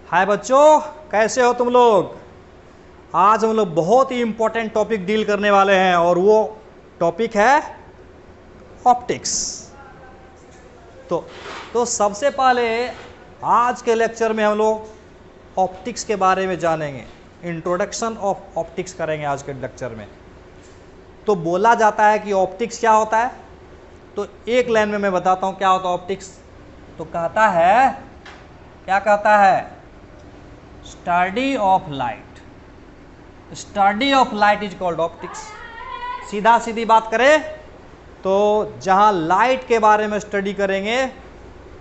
हाय बच्चों, कैसे हो तुम लोग। आज हम लोग बहुत ही इंपॉर्टेंट टॉपिक डील करने वाले हैं और वो टॉपिक है ऑप्टिक्स। तो सबसे पहले आज के लेक्चर में हम लोग ऑप्टिक्स के बारे में जानेंगे। इंट्रोडक्शन ऑफ ऑप्टिक्स करेंगे आज के लेक्चर में। तो बोला जाता है कि ऑप्टिक्स क्या होता है, तो एक लाइन में मैं बताता हूँ क्या होता है ऑप्टिक्स। तो कहता है, क्या कहता है, study of light. Study of light is called optics. सीधा सीधी बात करें तो जहाँ लाइट के बारे में स्टडी करेंगे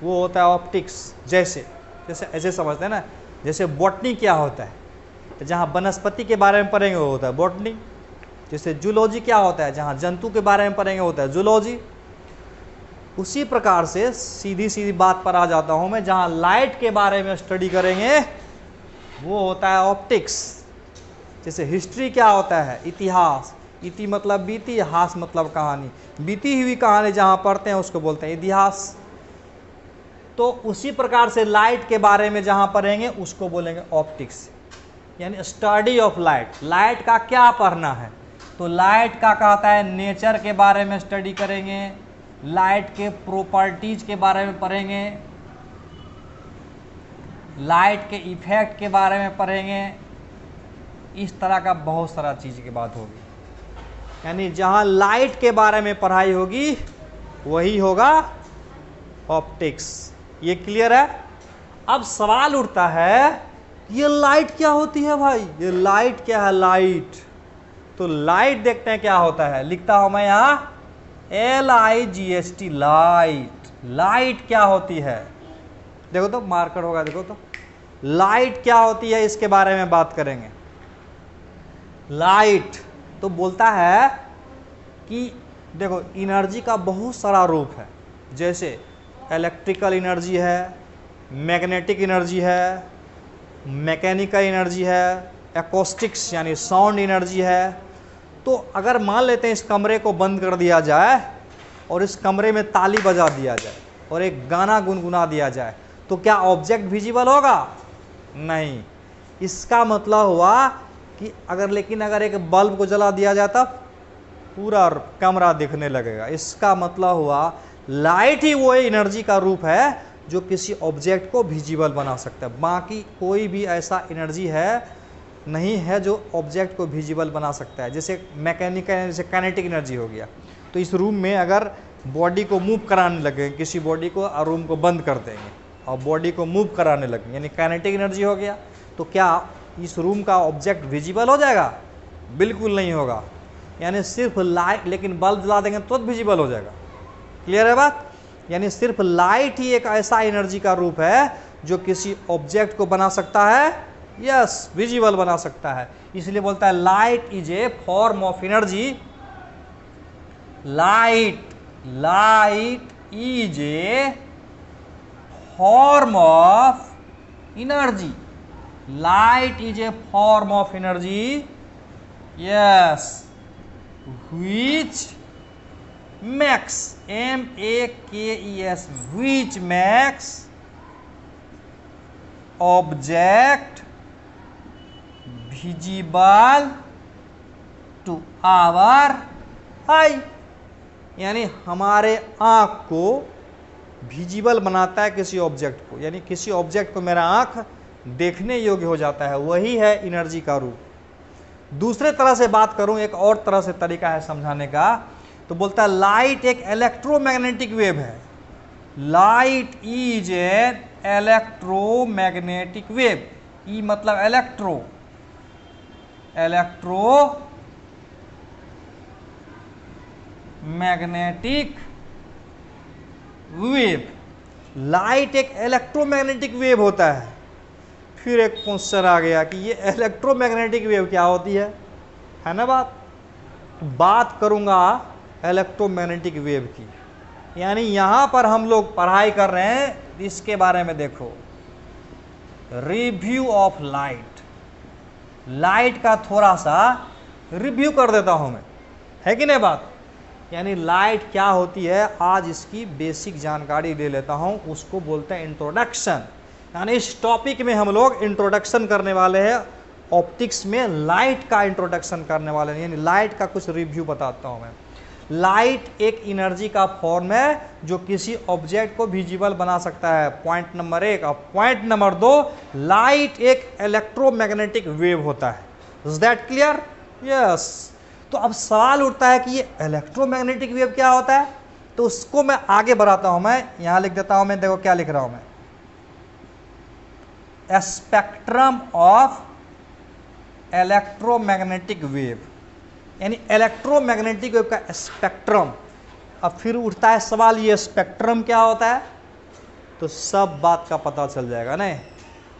वो होता है ऑप्टिक्स। जैसे जैसे ऐसे समझते हैं ना, जैसे बॉटनी क्या होता है, तो जहाँ वनस्पति के बारे में पढ़ेंगे वो होता है बॉटनी। जैसे जूलॉजी क्या होता है, जहाँ जंतु के बारे में पढ़ेंगे होता है जूलॉजी। उसी प्रकार से सीधी सीधी बात पर आ जाता हूँ मैं, जहाँ लाइट के बारे में स्टडी करेंगे वो होता है ऑप्टिक्स। जैसे हिस्ट्री क्या होता है, इतिहास। इति मतलब बीती, हास मतलब कहानी। बीती हुई कहानी जहाँ पढ़ते हैं उसको बोलते हैं इतिहास। तो उसी प्रकार से लाइट के बारे में जहाँ पढ़ेंगे उसको बोलेंगे ऑप्टिक्स, यानी स्टडी ऑफ लाइट। लाइट का क्या पढ़ना है, तो लाइट का कहता है नेचर के बारे में स्टडी करेंगे, लाइट के प्रॉपर्टीज के बारे में पढ़ेंगे, लाइट के इफेक्ट के बारे में पढ़ेंगे। इस तरह का बहुत सारा चीज़ की बात होगी, यानी जहाँ लाइट के बारे में पढ़ाई होगी वही होगा ऑप्टिक्स। ये क्लियर है। अब सवाल उठता है, ये लाइट क्या होती है भाई, ये लाइट क्या है लाइट। तो लाइट देखते हैं क्या होता है, लिखता हूं मैं यहाँ LIGHT लाइट। लाइट क्या होती है, देखो तो मार्कर होगा, देखो तो लाइट क्या होती है, इसके बारे में बात करेंगे। लाइट तो बोलता है कि देखो एनर्जी का बहुत सारा रूप है। जैसे इलेक्ट्रिकल एनर्जी है, मैग्नेटिक एनर्जी है, मैकेनिकल एनर्जी है, एकॉस्टिक्स यानी साउंड एनर्जी है। तो अगर मान लेते हैं इस कमरे को बंद कर दिया जाए और इस कमरे में ताली बजा दिया जाए और एक गाना गुनगुना दिया जाए, तो क्या ऑब्जेक्ट विजिबल होगा? नहीं। इसका मतलब हुआ कि अगर एक बल्ब को जला दिया जाए तब पूरा कमरा दिखने लगेगा। इसका मतलब हुआ लाइट ही वो एनर्जी का रूप है जो किसी ऑब्जेक्ट को विजिबल बना सकता है। बाकी कोई भी ऐसा एनर्जी है नहीं है जो ऑब्जेक्ट को विजिबल बना सकता है। जैसे मैकेनिकल, जैसे काइनेटिक एनर्जी हो गया। तो इस रूम में अगर बॉडी को मूव कराने लगे, किसी बॉडी को और रूम को बंद कर देंगे और बॉडी को मूव कराने लगे, यानी काइनेटिक एनर्जी हो गया। तो क्या इस रूम का ऑब्जेक्ट विजिबल हो जाएगा? बिल्कुल नहीं होगा। यानी सिर्फ लाइट, लेकिन बल्ब जला देंगे तो विजिबल हो जाएगा। क्लियर है बात। यानी सिर्फ लाइट ही एक ऐसा एनर्जी का रूप है जो किसी ऑब्जेक्ट को बना सकता है, यस, विजिबल बना सकता है। इसलिए बोलता है light is a form of energy. Light is a form of energy. Light is a form of energy, yes, which makes, MAKES, which makes object visible to our eye। यानी हमारे आँख को विजिबल बनाता है किसी ऑब्जेक्ट को, यानी किसी ऑब्जेक्ट को मेरा आँख देखने योग्य हो जाता है, वही है एनर्जी का रूप। दूसरे तरह से बात करूं, एक और तरह से तरीका है समझाने का, तो बोलता है लाइट एक इलेक्ट्रोमैग्नेटिक वेव है। Light is an electromagnetic wave. E मतलब इलेक्ट्रो मैग्नेटिक वेव। लाइट एक इलेक्ट्रोमैग्नेटिक वेव होता है। फिर एक क्वेश्चन आ गया कि ये इलेक्ट्रोमैग्नेटिक वेव क्या होती है ना बात करूंगा इलेक्ट्रोमैग्नेटिक वेव की। यानी यहाँ पर हम लोग पढ़ाई कर रहे हैं इसके बारे में। देखो, रिव्यू ऑफ लाइट। लाइट का थोड़ा सा रिव्यू कर देता हूँ मैं, है कि नहीं बात। यानी लाइट क्या होती है आज इसकी बेसिक जानकारी ले लेता हूँ, उसको बोलते हैं इंट्रोडक्शन। यानी इस टॉपिक में हम लोग इंट्रोडक्शन करने वाले हैं, ऑप्टिक्स में लाइट का इंट्रोडक्शन करने वाले हैं, यानी लाइट का कुछ रिव्यू बताता हूं मैं। लाइट एक एनर्जी का फॉर्म है जो किसी ऑब्जेक्ट को विजिबल बना सकता है, पॉइंट नंबर 1। और पॉइंट नंबर 2, लाइट एक इलेक्ट्रोमैग्नेटिक वेव होता है। Is that clear? यस। तो अब सवाल उठता है कि ये इलेक्ट्रोमैग्नेटिक वेव क्या होता है, तो उसको मैं आगे बढ़ाता हूं। मैं यहां लिख देता हूं, मैं देखो क्या लिख रहा हूं मैं, स्पेक्ट्रम ऑफ इलेक्ट्रोमैग्नेटिक वेव, यानी इलेक्ट्रोमैग्नेटिक वेव का स्पेक्ट्रम। अब फिर उठता है सवाल, ये स्पेक्ट्रम क्या होता है, तो सब बात का पता चल जाएगा नहीं।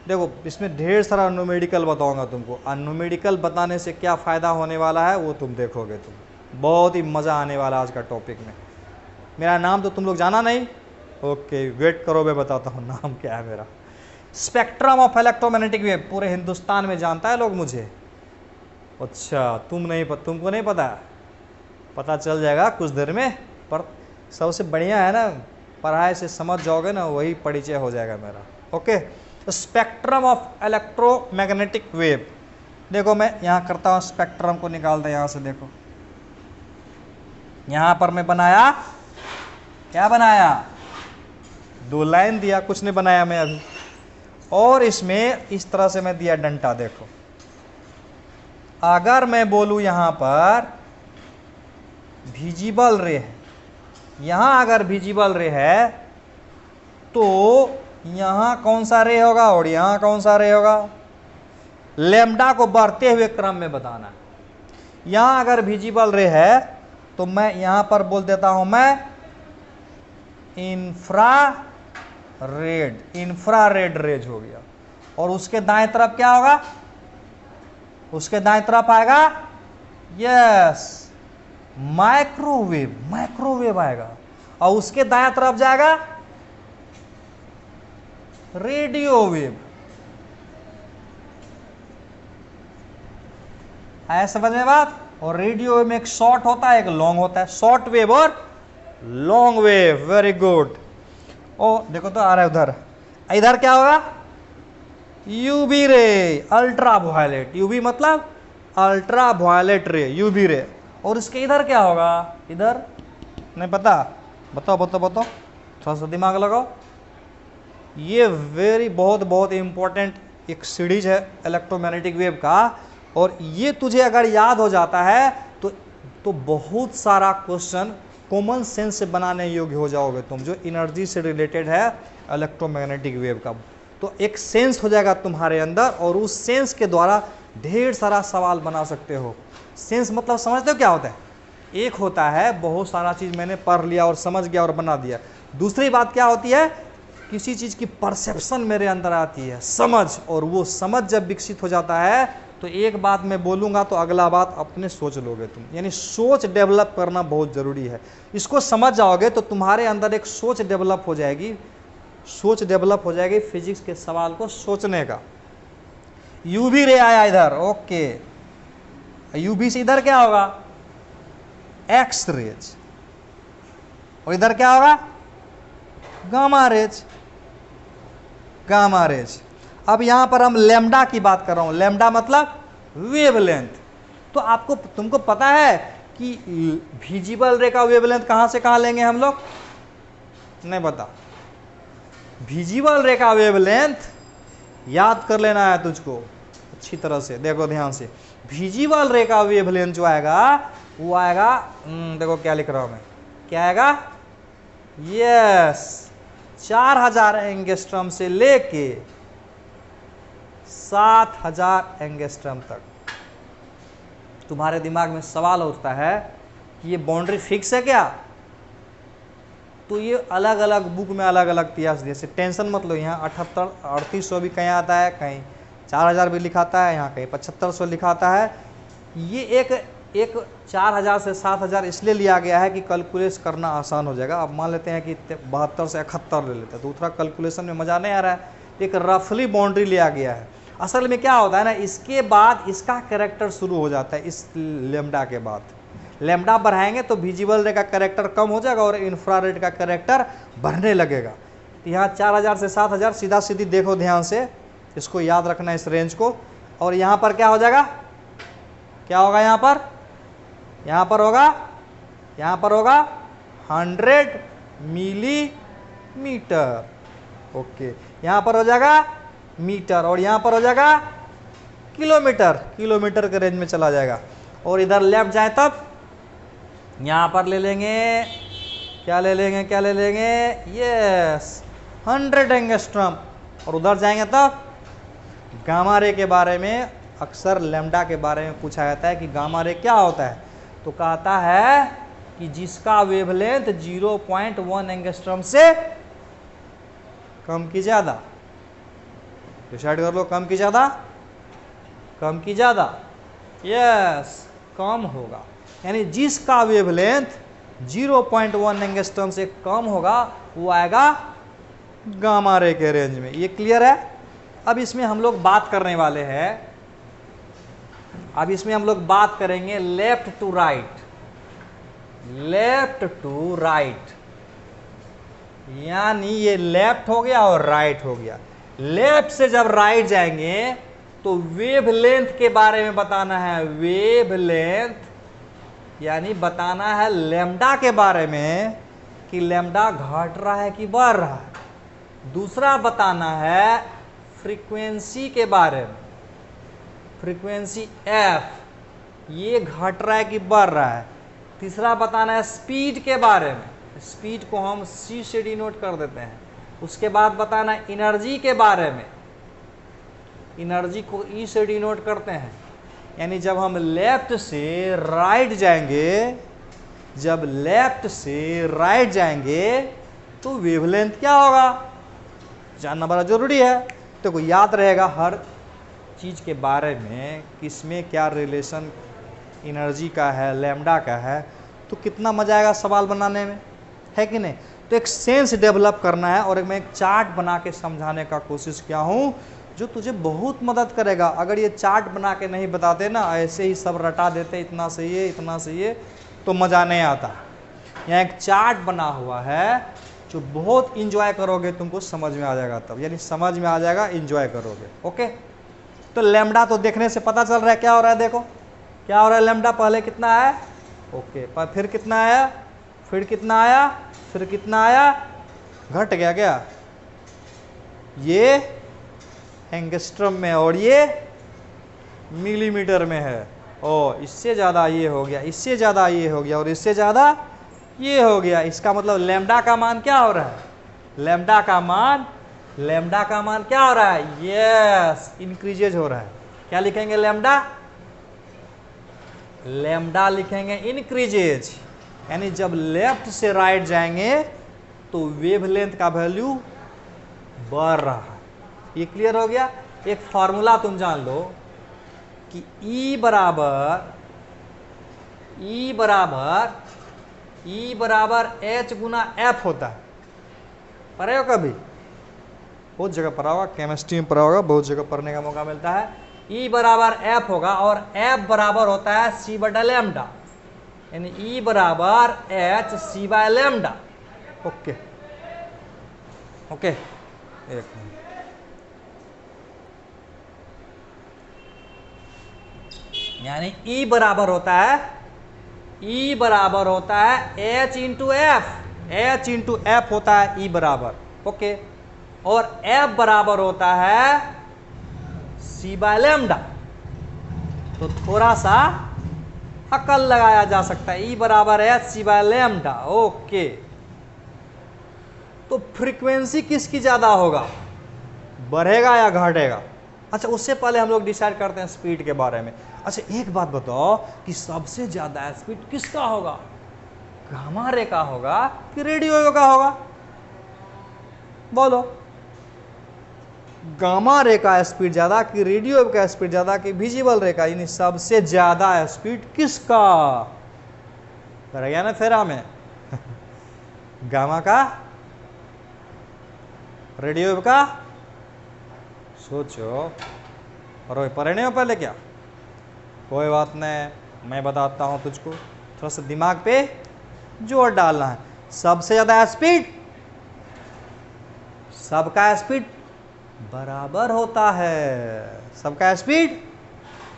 देखो इसमें ढेर सारा न्यूमेरिकल बताऊंगा तुमको, और न्यूमेरिकल बताने से क्या फ़ायदा होने वाला है वो तुम देखोगे, तुम बहुत ही मज़ा आने वाला आज का टॉपिक में। मेरा नाम तो तुम लोग जाना नहीं, ओके वेट करो, मैं बताता हूँ नाम क्या है मेरा। स्पेक्ट्रम ऑफ इलेक्ट्रोमैग्नेटिक वेव पूरे हिंदुस्तान में जानता है लोग मुझे। अच्छा तुमको नहीं पता, पता चल जाएगा कुछ देर में। पर सबसे बढ़िया है ना, पढ़ाई से समझ जाओगे ना, वही परिचय हो जाएगा मेरा। Okay, spectrum of electromagnetic wave. देखो मैं यहाँ करता हूँ, स्पेक्ट्रम को निकालता यहाँ से। देखो यहाँ पर मैं बनाया, क्या बनाया, 2 लाइन दिया, कुछ नहीं बनाया मैं अभी। और इसमें इस तरह से मैं दिया डंटा। देखो अगर मैं बोलूं यहाँ पर विजिबल रे है, यहाँ अगर विजिबल रे है तो यहाँ कौन सा रे होगा और यहाँ कौन सा रे होगा, लैम्डा को बढ़ते हुए क्रम में बताना है। यहाँ अगर विजिबल रे है तो मैं यहाँ पर बोल देता हूं मैं इंफ्रारेड रेज हो गया। और उसके दाएं तरफ क्या होगा, उसके दाएं तरफ आएगा यस माइक्रोवेव आएगा। और उसके दाएं तरफ जाएगा रेडियो वेव। आया समझ में बात? और रेडियो वेव में एक शॉर्ट होता है, एक लॉन्ग होता है, शॉर्ट वेव और लॉन्ग वेव। Very good. ओ देखो तो आ रहा है उधर, इधर क्या होगा, UV ray, ultraviolet. UV मतलब ultraviolet ray, UV ray. और इसके इधर क्या होगा, इधर नहीं पता, बताओ थोड़ा सा दिमाग लगाओ। ये बहुत इंपॉर्टेंट एक सीरीज है इलेक्ट्रोमैग्नेटिक वेव का। और ये तुझे अगर याद हो जाता है तो बहुत सारा क्वेश्चन कॉमन सेंस से बनाने योग्य हो जाओगे तुम, जो एनर्जी से रिलेटेड है इलेक्ट्रोमैग्नेटिक वेव का। तो एक सेंस हो जाएगा तुम्हारे अंदर, और उस सेंस के द्वारा ढेर सारा सवाल बना सकते हो। सेंस मतलब समझते हो क्या होता है? एक होता है बहुत सारा चीज़ मैंने पढ़ लिया और समझ गया और बना दिया। दूसरी बात क्या होती है, किसी चीज़ की परसेप्शन मेरे अंदर आती है, समझ। और वो समझ जब विकसित हो जाता है तो एक बात मैं बोलूँगा तो अगला बात अपने सोच लोगे तुम, यानी सोच डेवलप करना बहुत ज़रूरी है। इसको समझ जाओगे तो तुम्हारे अंदर एक सोच डेवलप हो जाएगी, फिजिक्स के सवाल को सोचने का। यूवी रे आया इधर, ओके, यूवी से इधर क्या होगा, एक्स रेज। और इधर क्या होगा, गामा रेज। अब यहां पर हम लैम्डा की बात कर रहा हूं, लैम्डा मतलब वेवलेंथ। तो तुमको पता है कि विजिबल रे का वेवलेंथ कहां से कहां लेंगे हम लोग, नहीं पता। विजिबल रे का वेवलेंथ याद कर लेना है तुझको अच्छी तरह से, देखो ध्यान से। विजिबल रे का वेवलेंथ जो आएगा वो आएगा, देखो क्या लिख रहा हूं मैं, क्या आएगा, यस 4000 एंगस्ट्रॉम से लेके 7000 एंगस्ट्रॉम तक। तुम्हारे दिमाग में सवाल उठता है कि ये बाउंड्री फिक्स है क्या, तो ये अलग अलग बुक में अलग अलग इतिहास दिए, से टेंशन मत लो। यहाँ 3800 भी कहीं आता है, कहीं 4000 भी लिखाता है, यहाँ कहीं 7500 लिखाता है। ये एक 4000 से 7000 इसलिए लिया गया है कि कैलकुलेट करना आसान हो जाएगा। अब मान लेते हैं कि 72 से 71 ले लेते हैं तो उतना कैलकुलेशन में मज़ा नहीं आ रहा है, एक रफली बाउंड्री लिया गया है। असल में क्या होता है ना, इसके बाद इसका कैरेक्टर शुरू हो जाता है। इस लैम्डा के बाद लैम्डा बढ़ाएंगे तो विजिबल रे का कैरेक्टर कम हो जाएगा और इंफ्रारेड का कैरेक्टर बढ़ने लगेगा। तो यहाँ 4000 से 7000 सीधा सीधी देखो ध्यान से, इसको याद रखना इस रेंज को। और यहाँ पर क्या हो जाएगा, क्या होगा यहाँ पर होगा 100 मिलीमीटर। ओके, यहाँ पर हो जाएगा मीटर और यहाँ पर हो जाएगा किलोमीटर के रेंज में चला जाएगा। और इधर लेफ्ट जाए तब यहाँ पर ले लेंगे, क्या ले लेंगे, यस 100 एंगस्ट्रॉम। और उधर जाएंगे तब गामा रे के बारे में, अक्सर लैम्डा के बारे में पूछा जाता है कि गामा रे क्या होता है, तो कहता है कि जिसका वेवलेंथ 0.1 एंगस्ट्रॉम से कम की ज़्यादा, डिसाइड कर लो, कम की ज़्यादा, यस कम होगा। यानी जिसका वेवलेंथ 0.1 एंगस्ट्रॉम से कम होगा वो आएगा गामा रे के रेंज में। ये क्लियर है। अब इसमें हम लोग बात करने वाले हैं, अब इसमें हम लोग बात करेंगे लेफ्ट टू राइट, यानी ये लेफ्ट हो गया और राइट हो गया। लेफ्ट से जब राइट जाएंगे तो वेवलेंथ के बारे में बताना है, वेवलेंथ यानी बताना है लैम्डा के बारे में कि लैम्डा घट रहा है कि बढ़ रहा है। दूसरा बताना है फ्रीक्वेंसी के बारे में, फ्रीक्वेंसी एफ ये घट रहा है कि बढ़ रहा है। तीसरा बताना है स्पीड के बारे में, स्पीड को हम सी से डिनोट कर देते हैं। उसके बाद बताना है एनर्जी के बारे में, एनर्जी को ई से डिनोट करते हैं। यानी जब हम लेफ्ट से राइट जाएंगे, जब लेफ्ट से राइट जाएंगे तो वेवलेंथ क्या होगा जानना बड़ा जरूरी है। तो को याद रहेगा हर चीज़ के बारे में, किसमें क्या रिलेशन एनर्जी का है, लैम्डा का है, तो कितना मजा आएगा सवाल बनाने में, है कि नहीं। तो एक सेंस डेवलप करना है और मैं एक चार्ट बना के समझाने का कोशिश किया हूँ जो तुझे बहुत मदद करेगा। अगर ये चार्ट बना के नहीं बताते ना, ऐसे ही सब रटा देते इतना से ये इतना से ये, तो मज़ा नहीं आता। यहाँ एक चार्ट बना हुआ है जो बहुत इंजॉय करोगे, तुमको समझ में आ जाएगा तब, यानी समझ में आ जाएगा, इंजॉय करोगे। ओके, तो लैम्डा तो देखने से पता चल रहा है क्या हो रहा है। देखो क्या हो रहा है, लैम्डा पहले कितना है, ओके, पर फिर कितना आया, फिर कितना आया, फिर कितना आया, घट गया क्या, ये एंगस्ट्रम में और ये मिलीमीटर में है। और इससे ज़्यादा ये हो गया, इससे ज़्यादा ये हो गया और इससे ज़्यादा ये हो गया। इसका मतलब लैम्डा का मान क्या हो रहा है, लैम्डा का मान क्या हो रहा है, यस इंक्रीजेज हो रहा है। क्या लिखेंगे, लैम्डा लिखेंगे इंक्रीजेज। यानी जब लेफ्ट से राइट जाएंगे तो वेवलेंथ का वैल्यू बढ़ रहा है। ये क्लियर हो गया। एक फॉर्मूला तुम जान लो कि E बराबर H गुना F होता है। पढ़े हो कभी, बहुत जगह पढ़ा होगा, केमिस्ट्री में पढ़ा होगा, बहुत जगह पढ़ने का मौका मिलता है। E बराबर F होगा और F बराबर होता है C बटा लैम्डा, यानी E बराबर H C by lambda. Okay okay, एक मिनट, यानी E बराबर होता है H इंटू एफ होता है E बराबर, ओके, और F बराबर होता है C बाय लैम्डा। तो थोड़ा सा अकल लगाया जा सकता है, E बराबर है C बाय लैम्डा, ओके। तो फ्रीक्वेंसी किसकी ज़्यादा होगा, बढ़ेगा या घटेगा। अच्छा, उससे पहले हम लोग डिसाइड करते हैं स्पीड के बारे में। अच्छा, एक बात बताओ कि सबसे ज़्यादा स्पीड किसका होगा, गामा रे का होगा कि रेडियो वेव का होगा, बोलो। गामा रे का स्पीड ज़्यादा कि रेडियो वेव का स्पीड ज़्यादा कि विजिबल रे का, यानी सबसे ज़्यादा स्पीड किसका रह गया ना फेरा में गामा का, रेडियो वेव का, सोचो। और पढ़ने हो पहले क्या, कोई बात नहीं, मैं बताता हूँ तुझको, थोड़ा सा दिमाग पे जोर डालना है। सबसे ज़्यादा स्पीड सबका स्पीड बराबर होता है, सबका स्पीड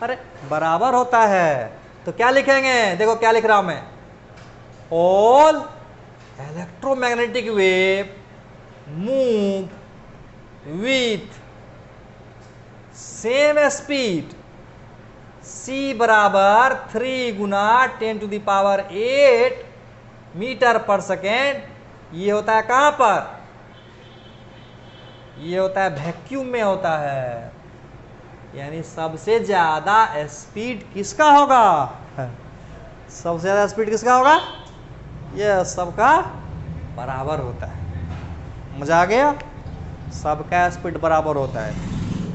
अरे बराबर होता है। तो क्या लिखेंगे, देखो क्या लिख रहा हूं मैं, all electromagnetic wave move with same speed c बराबर 3 गुना 10⁸ मीटर पर सेकेंड। ये होता है कहां पर, ये होता है वैक्यूम में होता है। यानी सबसे ज्यादा स्पीड किसका होगा, सबसे ज्यादा स्पीड किसका होगा, ये सबका बराबर होता है। मजा आ गया, सबका स्पीड बराबर होता है।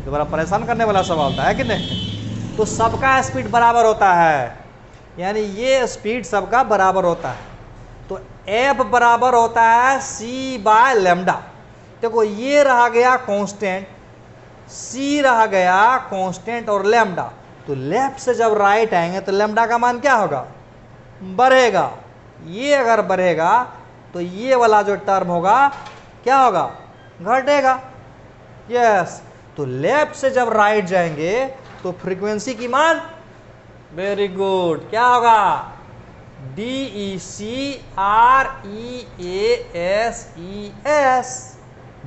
दोबारा परेशान करने वाला सवाल था है कि नहीं। तो सबका स्पीड बराबर होता है, यानी ये स्पीड सबका बराबर होता है। तो F बराबर होता है c/λ। देखो ये रहा गया कांस्टेंट, c रहा गया कांस्टेंट और लैम्डा। तो लेफ्ट से जब राइट आएंगे तो लैम्डा का मान क्या होगा, बढ़ेगा। ये अगर बढ़ेगा तो ये वाला जो टर्म होगा क्या होगा, घटेगा। यस, तो लेफ्ट से जब राइट जाएंगे तो फ्रीक्वेंसी की मान, वेरी गुड, क्या होगा, DECREASES,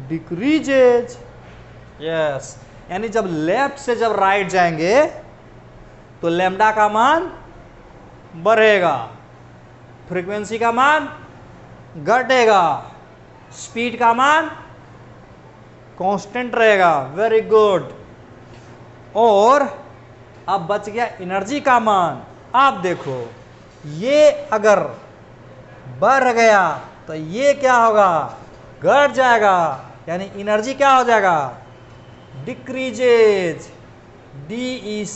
डिक्रीजेज। यस, यानी जब लेफ्ट से जब राइट जाएंगे तो लैम्डा का मान बढ़ेगा, फ्रीक्वेंसी का मान घटेगा, स्पीड का मान कांस्टेंट रहेगा। Very good. और अब बच गया एनर्जी का मान। आप देखो ये अगर बढ़ गया तो ये क्या होगा, घट जाएगा, यानी एनर्जी क्या हो जाएगा, डिक्रीजेज, DECREASES,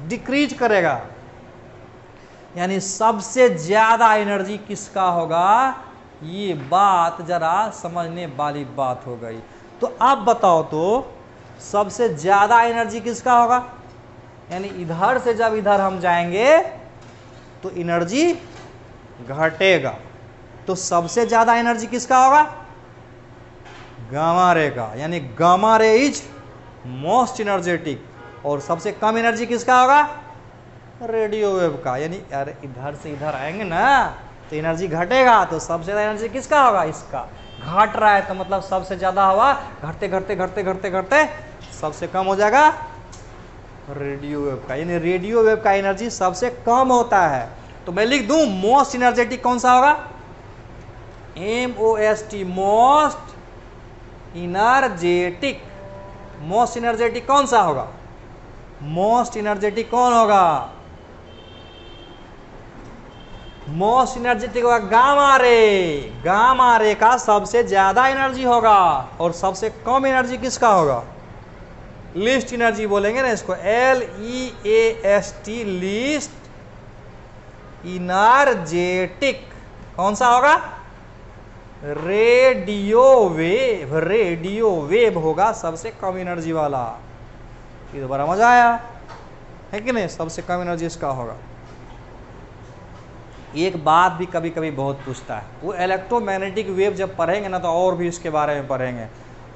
डिक्रीज करेगा। यानी सबसे ज्यादा एनर्जी किसका होगा, ये बात जरा समझने वाली बात हो गई। तो आप बताओ तो सबसे ज्यादा एनर्जी किसका होगा, यानी इधर से जब इधर हम जाएंगे तो एनर्जी घटेगा। तो सबसे ज्यादा एनर्जी किसका होगा, गामा रे का, यानी gamma ray is most energetic. और सबसे कम एनर्जी किसका होगा, रेडियो वेव का। यानी यार इधर से इधर आएंगे ना तो एनर्जी घटेगा, तो सबसे ज्यादा एनर्जी किसका होगा, इसका। घट रहा है तो मतलब सबसे ज्यादा हवा, घटते घटते घटते घटते घटते सबसे कम हो जाएगा रेडियो वेव का। यानी रेडियो वेव का एनर्जी सबसे कम होता है। तो मैं लिख दूं मोस्ट एनर्जेटिक कौन सा होगा, MOST, most energetic. Most energetic कौन सा होगा, मोस्ट एनर्जेटिक कौन होगा, मोस्ट एनर्जेटिक होगा गामा रे। गामा रे का सबसे ज्यादा एनर्जी होगा और सबसे कम एनर्जी किसका होगा, लीस्ट एनर्जी बोलेंगे ना इसको, LEAST, लीस्ट एनर्जेटिक कौन सा होगा, रेडियो वेव। रेडियो वेव होगा सबसे कम एनर्जी वाला। ये तो बड़ा मजा आया है कि नहीं, सबसे कम एनर्जी इसका होगा। एक बात भी कभी कभी बहुत पूछता है, वो इलेक्ट्रोमैग्नेटिक वेव जब पढ़ेंगे ना तो और भी इसके बारे में पढ़ेंगे।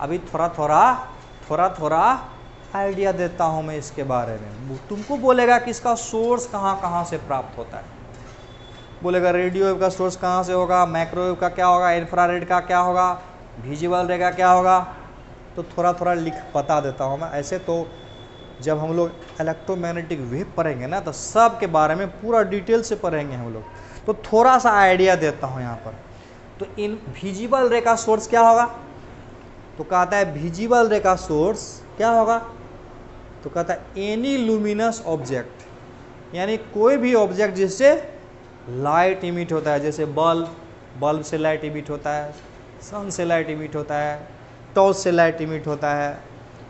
अभी थोड़ा थोड़ा आइडिया देता हूँ मैं इसके बारे में। तुमको बोलेगा कि इसका सोर्स कहाँ कहाँ से प्राप्त होता है, बोलेगा रेडियो वेव का सोर्स कहाँ से होगा, माइक्रोवेव का क्या होगा, इंफ्रारेड का क्या होगा, विजिबल रे का क्या होगा। तो थोड़ा लिख बता देता हूँ मैं। ऐसे तो जब हम लोग इलेक्ट्रोमैग्नेटिक वेव पढ़ेंगे ना तो सब के बारे में पूरा डिटेल से पढ़ेंगे हम लोग। तो थोड़ा सा आइडिया देता हूँ यहाँ पर। तो इन विजिबल रे का सोर्स क्या होगा, तो कहता है विजिबल रे का सोर्स क्या होगा, तो कहता है एनी लुमिनस ऑब्जेक्ट, यानी कोई भी ऑब्जेक्ट जिससे लाइट इमिट होता है। जैसे बल्ब से लाइट इमिट होता है, सन से लाइट इमिट होता है, टॉर्च से लाइट इमिट होता है,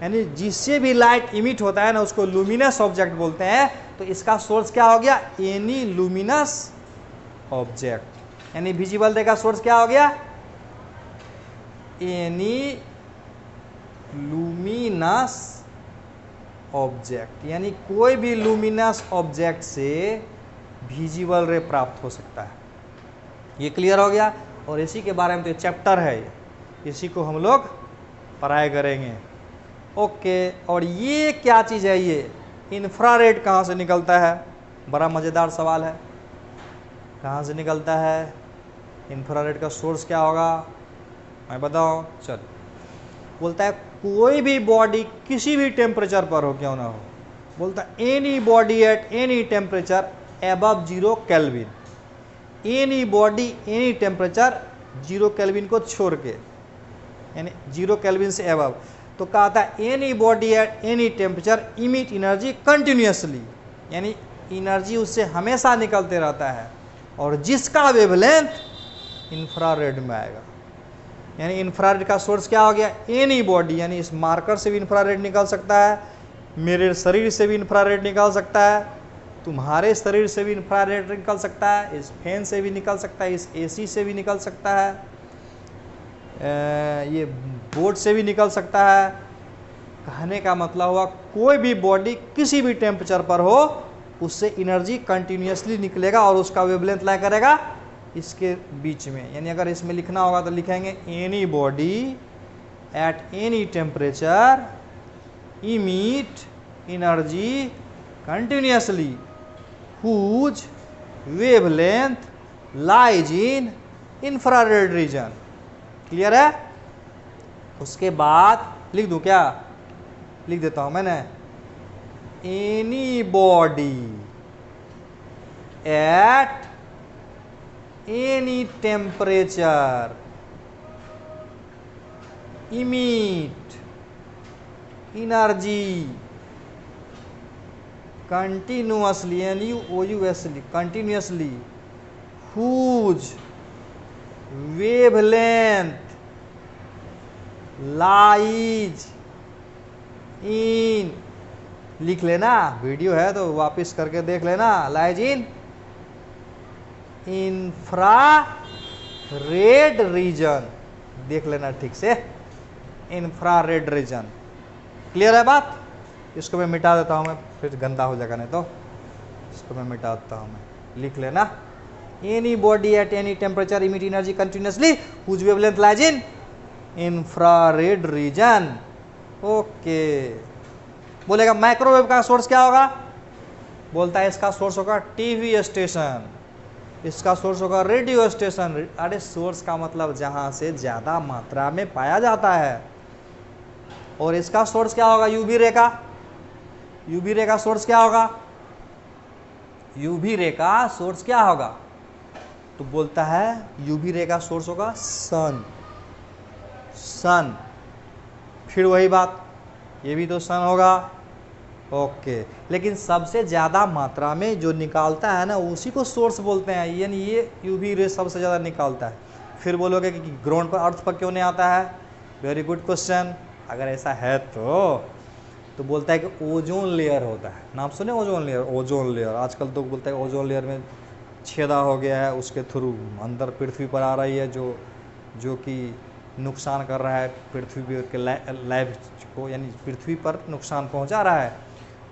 यानी जिससे भी लाइट इमिट होता है ना उसको लुमिनस ऑब्जेक्ट बोलते हैं। तो इसका सोर्स क्या हो गया, एनी लुमिनस ऑब्जेक्ट। यानी विजिबल रे का सोर्स क्या हो गया, एनी लुमिनस ऑब्जेक्ट, यानी कोई भी लुमिनस ऑब्जेक्ट से विजिबल रे प्राप्त हो सकता है। ये क्लियर हो गया। और इसी के बारे में तो चैप्टर है, इसी को हम लोग पढ़ाई करेंगे। ओके, और ये क्या चीज़ है, ये इंफ्रारेड कहाँ से निकलता है? बड़ा मज़ेदार सवाल है, कहाँ से निकलता है? इंफ्रारेड का सोर्स क्या होगा, मैं बताऊँ? चल, बोलता है कोई भी बॉडी किसी भी टेम्परेचर पर हो, क्यों ना हो, बोलता है any body at any temperature above 0 kelvin, any body any temperature 0 kelvin को छोड़ के, यानी 0 केल्विन से एबव। तो कहा था any body at any temperature emit energy continuously, यानी एनर्जी उससे हमेशा निकलते रहता है, और जिसका वेवलेंथ इंफ्रारेड में आएगा। यानी इंफ्रारेड का सोर्स क्या हो गया? एनी बॉडी, यानी इस मार्कर से भी इंफ्रारेड निकल सकता है, मेरे शरीर से भी इंफ्रारेड निकल सकता है, तुम्हारे शरीर से भी इंफ्रारेड निकल सकता है, इस फैन से भी निकल सकता है, इस एसी से भी निकल सकता है, ये बोर्ड से भी निकल सकता है। कहने का मतलब हुआ कोई भी बॉडी किसी भी टेम्परेचर पर हो उससे एनर्जी कंटिन्यूसली निकलेगा और उसका वेवलेंथ लाई करेगा इसके बीच में। यानी अगर इसमें लिखना होगा तो लिखेंगे any body at any temperature emit energy continuously whose wavelength lies in infrared region. Clear है? उसके बाद लिख दूं क्या? लिख देता हूं मैंने, any body at any temperature emit energy continuously, NUOUSLY, continuously, whose wavelength lies in, लिख लेना, वीडियो है तो वापस करके देख लेना, लाइज इन इंफ्रारेड रीजन, देख लेना ठीक से, इंफ्रारेड रीजन। क्लियर है बात? इसको मैं मिटा देता हूं, मैं फिर गंदा हो जाएगा नहीं तो, इसको मैं मिटा देता हूं, मैं लिख लेना, any body at any temperature emit energy continuously whose wavelength lies in infrared region. Okay, बोलेगा माइक्रोवेव का सोर्स क्या होगा? बोलता है इसका सोर्स होगा टीवी स्टेशन, इसका सोर्स होगा रेडियो स्टेशन। अरे सोर्स का मतलब जहां से ज्यादा मात्रा में पाया जाता है। और इसका सोर्स क्या होगा? यूवी रे का, यूवी रे का सोर्स क्या होगा? यूवी रे का सोर्स क्या होगा? तो बोलता है यूवी रे का सोर्स होगा सन, सन। फिर वही बात, ये भी तो सन होगा। ओके, लेकिन सबसे ज़्यादा मात्रा में जो निकालता है ना उसी को सोर्स बोलते हैं, यानी ये यूवी रे सबसे ज़्यादा निकालता है। फिर बोलोगे कि ग्राउंड पर, अर्थ पर क्यों नहीं आता है? Very good question. अगर ऐसा है तो बोलता है कि ओजोन लेयर होता है। नाम सुने ओजोन लेयर? ओजोन लेयर आजकल तो बोलता है ओजोन लेयर में छेदा हो गया है, उसके थ्रू अंदर पृथ्वी पर आ रही है जो कि नुकसान कर रहा है पृथ्वी के लाइफ को, यानी पृथ्वी पर नुकसान पहुंचा रहा है,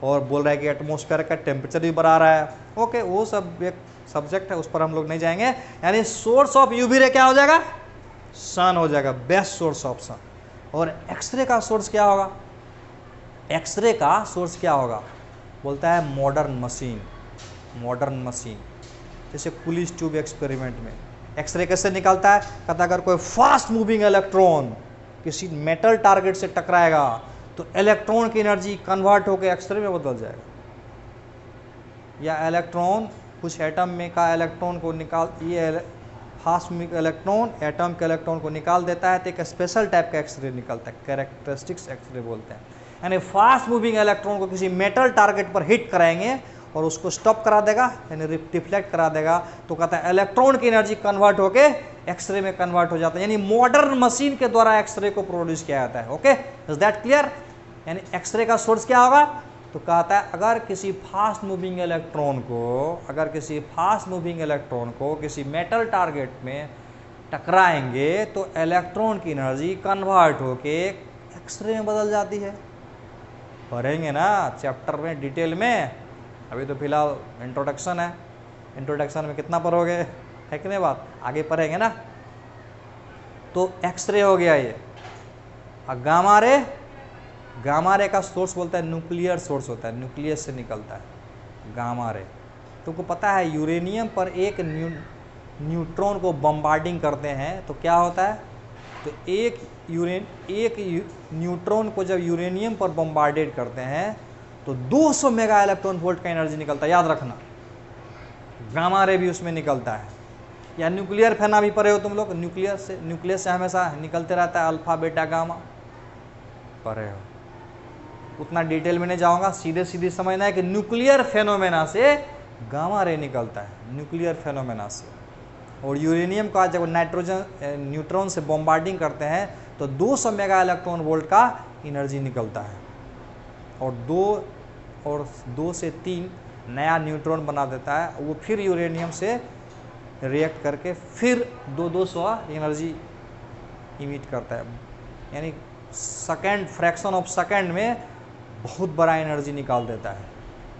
और बोल रहा है कि एटमॉस्फेयर का टेम्परेचर भी बढ़ा रहा है। ओके, वो सब एक सब्जेक्ट है, उस पर हम लोग नहीं जाएंगे। यानी सोर्स ऑफ यूवी रे क्या हो जाएगा? सन हो जाएगा, बेस्ट सोर्स ऑफ सन। और एक्सरे का सोर्स क्या होगा? एक्सरे का सोर्स क्या होगा? बोलता है मॉडर्न मशीन, मॉडर्न मशीन। जैसे पुलिस ट्यूब एक्सपेरिमेंट में एक्सरे कैसे निकालता है? कहता है अगर कोई फास्ट मूविंग इलेक्ट्रॉन किसी मेटल टारगेट से टकराएगा तो इलेक्ट्रॉन की एनर्जी कन्वर्ट होकर एक्सरे में बदल जाएगा, या इलेक्ट्रॉन कुछ एटम में का इलेक्ट्रॉन को निकाल, ये फास्ट मूविंग इलेक्ट्रॉन एटम के इलेक्ट्रॉन को निकाल देता है तो एक स्पेशल टाइप का एक्सरे निकलता है, कैरेक्टरिस्टिक्स एक्सरे बोलते हैं। यानी फास्ट मूविंग इलेक्ट्रॉन को किसी मेटल टारगेट पर हिट कराएंगे और उसको स्टॉप करा देगा, यानी रिफ्लेक्ट करा देगा, तो कहता है इलेक्ट्रॉन की एनर्जी कन्वर्ट होके एक्सरे में कन्वर्ट हो जाता है। यानी मॉडर्न मशीन के द्वारा एक्सरे को प्रोड्यूस किया जाता है। Okay, is that clear? यानी एक्सरे का सोर्स क्या होगा? तो कहता है अगर किसी फास्ट मूविंग इलेक्ट्रॉन को किसी मेटल टारगेट में टकराएंगे तो इलेक्ट्रॉन की एनर्जी कन्वर्ट होके एक्सरे में बदल जाती है। पढ़ेंगे ना चैप्टर में डिटेल में, अभी तो फिलहाल इंट्रोडक्शन है। इंट्रोडक्शन में कितना पढ़ोगे, है कि नहीं बात? आगे पढ़ेंगे ना। तो एक्सरे हो गया ये। और गामा रे का सोर्स बोलता है न्यूक्लियर सोर्स होता है, न्यूक्लियस से निकलता है गामा रे। तुमको पता है यूरेनियम पर एक न्यूट्रॉन को बम्बार्डिंग करते हैं तो क्या होता है, तो एक न्यूट्रॉन को जब यूरेनियम पर बम्बार्डेड करते हैं तो 200 मेगा इलेक्ट्रॉन वोल्ट का एनर्जी निकलता है, याद रखना। गामा रे भी उसमें निकलता है। या न्यूक्लियर फैना भी पढ़े हो तुम लोग, न्यूक्लियस से हमेशा निकलते रहता है अल्फा बीटा गामा, पढ़े हो। उतना डिटेल में नहीं जाऊंगा, सीधे समझना है कि न्यूक्लियर फेनोमेना से गामा रे निकलता है, न्यूक्लियर फेनोमेना से। और यूरेनियम का जब न्यूट्रॉन से बॉम्बार्डिंग करते हैं तो 200 मेगा इलेक्ट्रॉन वोल्ट का एनर्जी निकलता है, और 2 से 3 नया न्यूट्रॉन बना देता है। वो फिर यूरेनियम से रिएक्ट करके फिर 200 एनर्जी इमिट करता है, यानी फ्रैक्शन ऑफ सेकेंड में बहुत बड़ा एनर्जी निकाल देता है।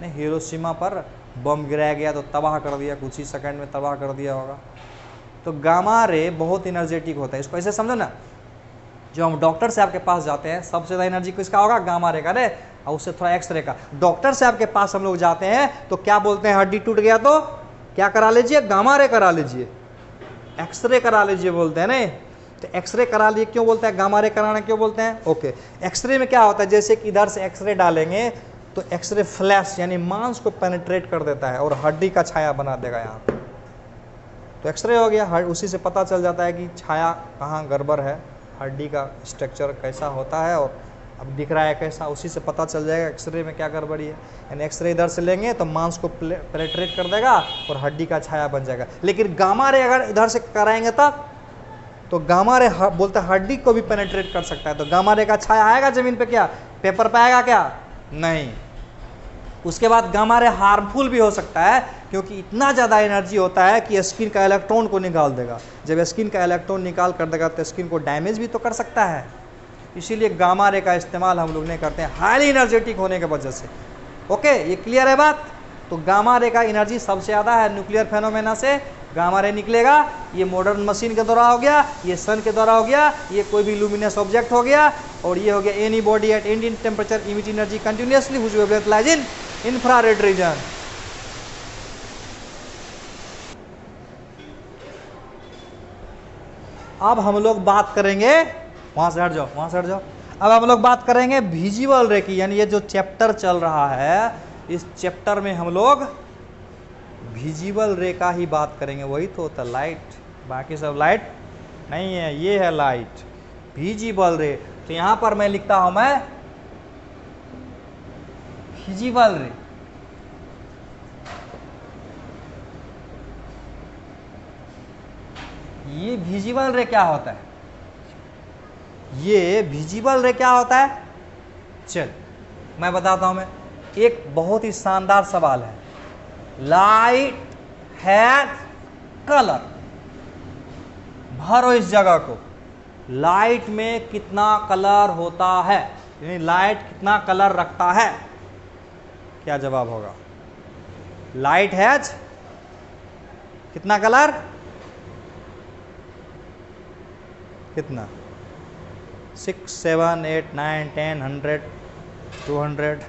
नहीं, हिरोशिमा पर बम गिराया गया तो तबाह कर दिया, कुछ ही सेकंड में तबाह कर दिया होगा। तो गामा रे बहुत एनर्जेटिक होता है, इसको ऐसे समझो ना, जो हम डॉक्टर साहब के पास जाते हैं सबसे ज़्यादा एनर्जी किसका होगा, गामा रे का रे, और उससे थोड़ा एक्सरे का। डॉक्टर साहब के पास हम लोग जाते हैं तो क्या बोलते हैं, हड्डी टूट गया तो क्या करा लीजिए, गामा रे करा लीजिए, एक्सरे करा लीजिए बोलते हैं। नहीं तो एक्सरे करा लिए क्यों बोलते हैं, गामा रे कराना क्यों बोलते हैं, ओके। एक्सरे में क्या होता है, जैसे कि इधर से एक्सरे डालेंगे तो एक्सरे फ्लैश यानी मांस को पेनिट्रेट कर देता है और हड्डी का छाया बना देगा यहाँ पे, तो एक्सरे हो गया। उसी से पता चल जाता है कि छाया कहाँ गड़बड़ है, हड्डी का स्ट्रक्चर कैसा होता है और अब दिख रहा है कैसा, उसी से पता चल जाएगा एक्सरे में क्या गड़बड़ी है। यानी एक्सरे इधर से लेंगे तो मांस को पेनिट्रेट कर देगा और हड्डी का छाया बन जाएगा। लेकिन गामा रे अगर इधर से कराएंगे तब तो गामा रे बोलते हैं हड्डी को भी पेनिट्रेट कर सकता है, तो गामा रे का छाया आएगा जमीन पे, क्या पेपर पे आएगा, क्या नहीं। उसके बाद गामा रे हार्मफुल भी हो सकता है क्योंकि इतना ज़्यादा एनर्जी होता है कि स्किन का इलेक्ट्रॉन को निकाल देगा। जब स्किन का इलेक्ट्रॉन निकाल कर देगा तो स्किन को डैमेज भी तो कर सकता है, इसीलिए गामा रे का इस्तेमाल हम लोग नहीं करते हैं, हाईली एनर्जेटिक होने की वजह से। ओके, ये क्लियर है बात। तो गामा रे का एनर्जी सबसे ज़्यादा है न्यूक्लियर फेनोमेना से, गामा रे निकलेगा। ये मॉडर्न मशीन के द्वारा हो गया, ये सन के द्वारा हो गया, ये कोई भी लुमिनस ऑब्जेक्ट हो गया, और ये हो गया any body at Indian temperature emit energy continuously which wavelength lies in infrared reason. अब हम लोग बात करेंगे, वहां से हट जाओ, अब हम लोग बात करेंगे विजिबल रे की, यानी ये जो चैप्टर चल रहा है इस चैप्टर में हम लोग विजिबल रे का ही बात करेंगे। वही तो होता है लाइट, बाकी सब लाइट नहीं है, ये है लाइट, विजिबल रे। तो यहां पर मैं लिखता हूं मैं विजिबल रे। ये विजिबल रे क्या होता है, ये विजिबल रे क्या होता है, चल मैं बताता हूं। मैं एक बहुत ही शानदार सवाल है, लाइट हैज कलर, भरो इस जगह को, लाइट में कितना कलर होता है, यानी लाइट कितना कलर रखता है, क्या जवाब होगा, लाइट हैज कितना कलर, कितना 6 7 8 9 10 100 200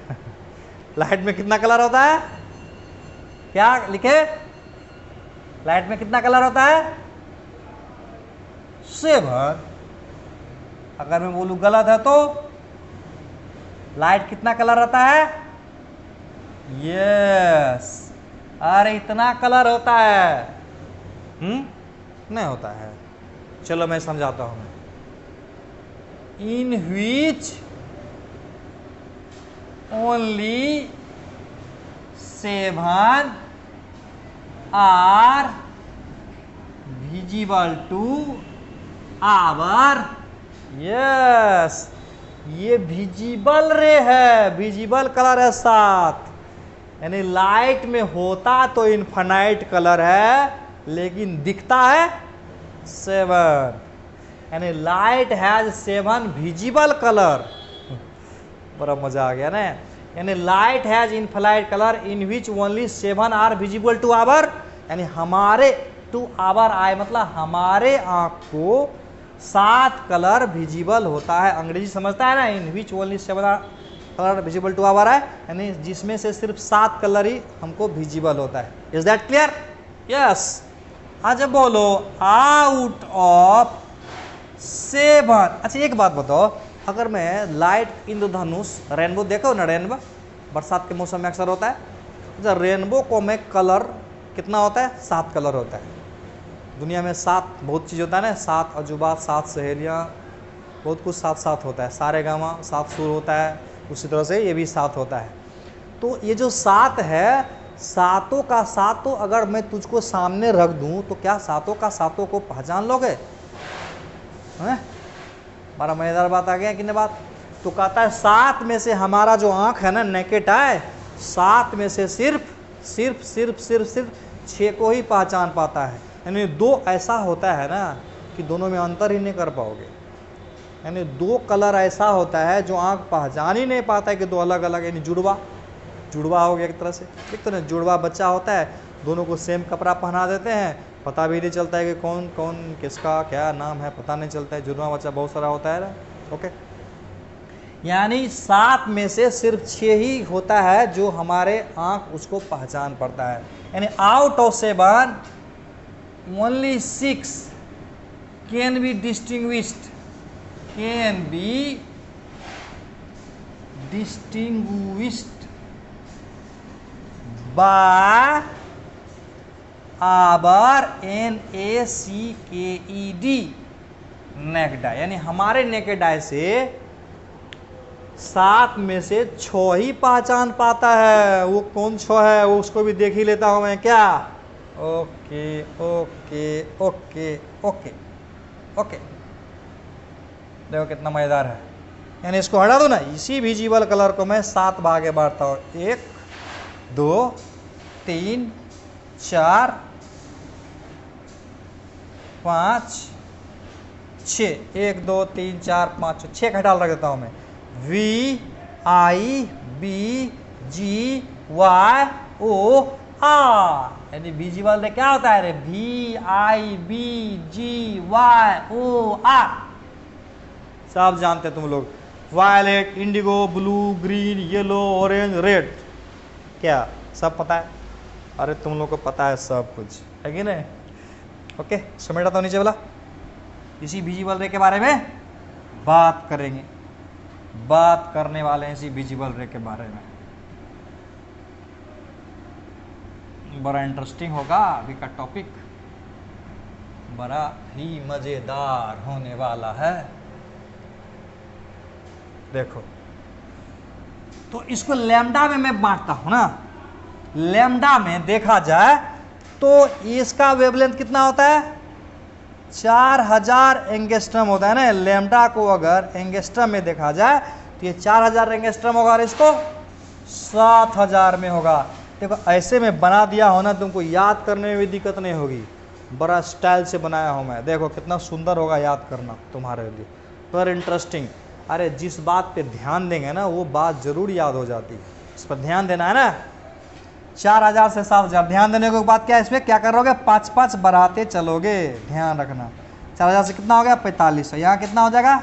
लाइट में कितना कलर होता है, क्या लिखे, लाइट में कितना कलर होता है, 7। अगर मैं बोलूं गलत है तो लाइट कितना कलर रहता है, यस, अरे इतना कलर होता है, नहीं होता है। चलो मैं समझाता हूं। In which only 7 are visible to our, yes, ये विजिबल रे है, विजिबल कलर है 7। यानी लाइट में होता तो इनफाइनाइट कलर है लेकिन दिखता है 7, यानी लाइट हैज 7 विजिबल कलर। बड़ा मजा आ गया ना। यानी light has infinite colour in which only 7 are visible to our, यानी हमारे टू आवर आई मतलब हमारे आँख को 7 कलर विजिबल होता है। अंग्रेजी समझता है ना, in which only 7 colour visible to our eye, यानी जिसमें से सिर्फ 7 कलर ही हमको विजिबल होता है। Is that clear? यस। आज बोलो आउट ऑफ 7। अच्छा एक बात बताओ, अगर मैं लाइट इंद्रधनुष रेनबो देखो ना, रेनबो बरसात के मौसम में अक्सर होता है, जब रेनबो को में कलर कितना होता है? 7 कलर होता है। दुनिया में 7 बहुत चीज़ होता है ना, 7 अजूबा, 7 सहेलियाँ, बहुत कुछ 7 होता है। सारे गामा 7 सुर होता है, उसी तरह से ये भी 7 होता है। तो ये जो 7 है, सातों का सातों अगर मैं तुझको सामने रख दूं तो क्या सातों का सातों को पहचान लोगे? बड़ा मजेदार बात आ गया कि नहीं बात? तो कहता है 7 में से हमारा जो आँख है ना, नेकेड आई, 7 में से सिर्फ 6 को ही पहचान पाता है। यानी 2 ऐसा होता है ना कि दोनों में अंतर ही नहीं कर पाओगे। यानी 2 कलर ऐसा होता है जो आँख पहचान ही नहीं पाता है कि 2 अलग अलग, यानी जुड़वा हो गया एक तरह से। एक तो ना जुड़वा बच्चा होता है, दोनों को सेम कपड़ा पहना देते हैं, पता भी नहीं चलता है कि कौन कौन किसका क्या नाम है, पता नहीं चलता है। जुड़वा बच्चा बहुत सारा होता है ना। ओके, यानी 7 में से सिर्फ 6 ही होता है जो हमारे आँख उसको पहचान पड़ता है। यानी out of 7 only 6 can be distinguished by our NACKED naked eye. यानी हमारे नेकेड आई से 7 में से 6 ही पहचान पाता है। वो कौन 6 है वो उसको भी देख ही लेता हूं मैं क्या? Okay okay okay okay okay, देखो कितना मजेदार है। यानी इसको हटा दो ना, इसी विजिबल कलर को मैं 7 भागे बांटता हूँ। 1 2 3 4 5 6, 1 2 3 4 5 6 घटा रख देता हूँ मैं। VIBGYOR, यानी विजिबल में क्या होता है रे? VIBGYOR, सब जानते तुम लोग। Violet, indigo, blue, green, yellow, orange, red, क्या सब पता है? अरे तुम लोग को पता है सब कुछ, है कि नहीं? ओके, समेटा तो नीचे वाला। इसी विजिबल रे के बारे में बात करेंगे, बात करने वाले हैं इसी विजिबल रे के बारे में। बड़ा इंटरेस्टिंग होगा अभी का टॉपिक, बड़ा ही मजेदार होने वाला है। देखो, तो इसको लैम्डा में मैं बांटता हूं ना। लैम्डा में देखा जाए तो इसका वेवलेंथ कितना होता है? 4000 एंगस्ट्रम होता है ना। लैम्डा को अगर एंगस्ट्रम में देखा जाए तो ये 4000 एंगस्ट्रम होगा और इसको 7000 में होगा। देखो ऐसे में बना दिया हो ना, तुमको याद करने में भी दिक्कत नहीं होगी। बड़ा स्टाइल से बनाया हूँ मैं, देखो कितना सुंदर होगा याद करना तुम्हारे लिए, पर इंटरेस्टिंग। अरे जिस बात पे ध्यान देंगे ना वो बात जरूर याद हो जाती है। इस पर ध्यान देना है ना। 4000 से 7000, ध्यान देने के बाद क्या इसमें क्या करोगे? 5-5 बढ़ाते चलोगे, ध्यान रखना। 4000 से कितना हो गया? 4500। यहाँ कितना हो जाएगा?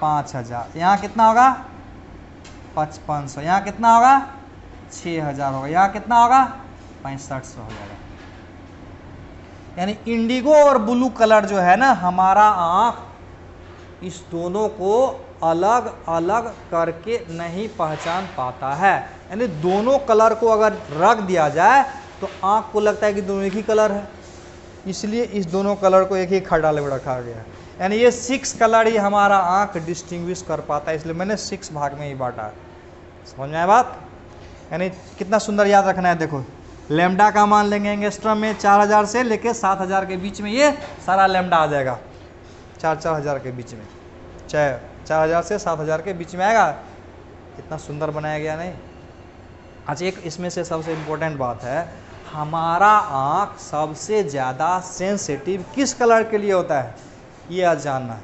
5000। यहाँ कितना होगा? 5500। यहाँ कितना होगा? 6000 होगा। यहाँ कितना होगा? 6500 हो जाएगा। यानी इंडिगो और ब्लू कलर जो है ना, हमारा आँख इस दोनों को अलग अलग करके नहीं पहचान पाता है। यानी दोनों कलर को अगर रख दिया जाए तो आँख को लगता है कि दोनों एक ही कलर है, इसलिए इस दोनों कलर को एक ही खटाले में रखा गया है। यानी ये 6 कलर ही हमारा आँख डिस्टिंग्विश कर पाता है, इसलिए मैंने 6 भाग में ही बांटा है। समझ में आया बात? यानी कितना सुंदर याद रखना है। देखो लैम्डा का मान लेंगे एंगस्ट्रम में 4000 से लेके 7000 के बीच में, ये सारा लैम्डा आ जाएगा। 4000 के बीच में, चाहे 4000 से 7000 के बीच में आएगा। कितना सुंदर बनाया गया नहीं? अच्छा, एक इसमें से सबसे इम्पोर्टेंट बात है, हमारा आँख सबसे ज़्यादा सेंसिटिव किस कलर के लिए होता है, ये आज जानना है।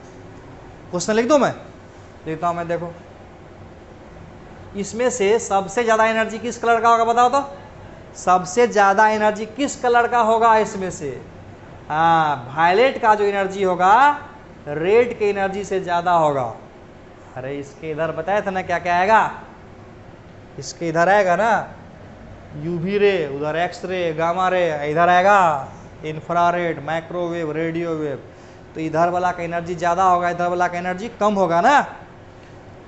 क्वेश्चन लिख दूँ मैं? लिखता हूँ मैं। देखो इसमें से सबसे ज़्यादा एनर्जी किस कलर का होगा बताओ तो? सबसे ज़्यादा एनर्जी किस कलर का होगा इसमें से? हाँ, वायलेट का जो एनर्जी होगा रेड के एनर्जी से ज़्यादा होगा। अरे इसके इधर बताया था ना क्या क्या आएगा, इसके इधर आएगा ना यूवी रे, उधर एक्स रे, गामा रे, इधर आएगा इंफ्रारेड, माइक्रोवेव, रेडियो वेव। तो इधर वाला का एनर्जी ज़्यादा होगा, इधर वाला का एनर्जी कम होगा ना।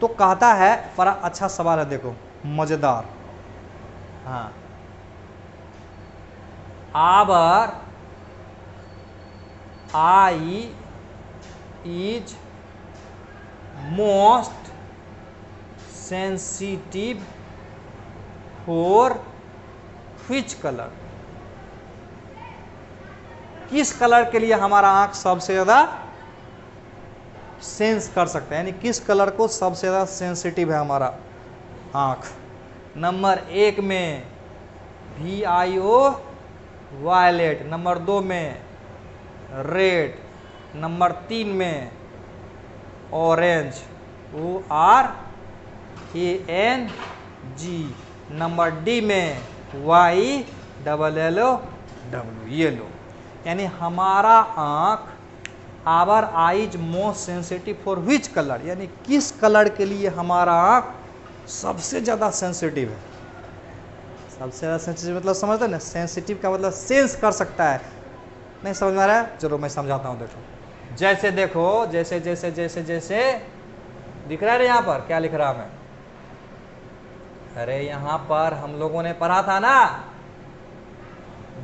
तो कहता है, बड़ा अच्छा सवाल है, देखो मज़ेदार। हाँ, our eye is most sensitive for which colour? किस कलर के लिए हमारा आंख सबसे ज्यादा सेंस कर सकता है, यानी किस कलर को सबसे ज्यादा सेंसिटिव है हमारा आंख? नंबर 1 में VIO वायलेट, नंबर 2 में रेड, नंबर 3 में ऑरेंज ORANG, नंबर डी में YLLO येलो। यानी हमारा आंख, our eyes most sensitive for which colour, यानी किस कलर के लिए हमारा आंख सबसे ज़्यादा सेंसिटिव है। सबसे ज़्यादा सेंसिटिव मतलब समझते हैं ना, सेंसिटिव का मतलब सेंस कर सकता है। नहीं समझ में आ रहा है? चलो मैं समझाता हूँ। देखो जैसे, देखो जैसे जैसे जैसे जैसे दिख रहा है यहाँ पर क्या लिख रहा मैं? अरे यहाँ पर हम लोगों ने पढ़ा था ना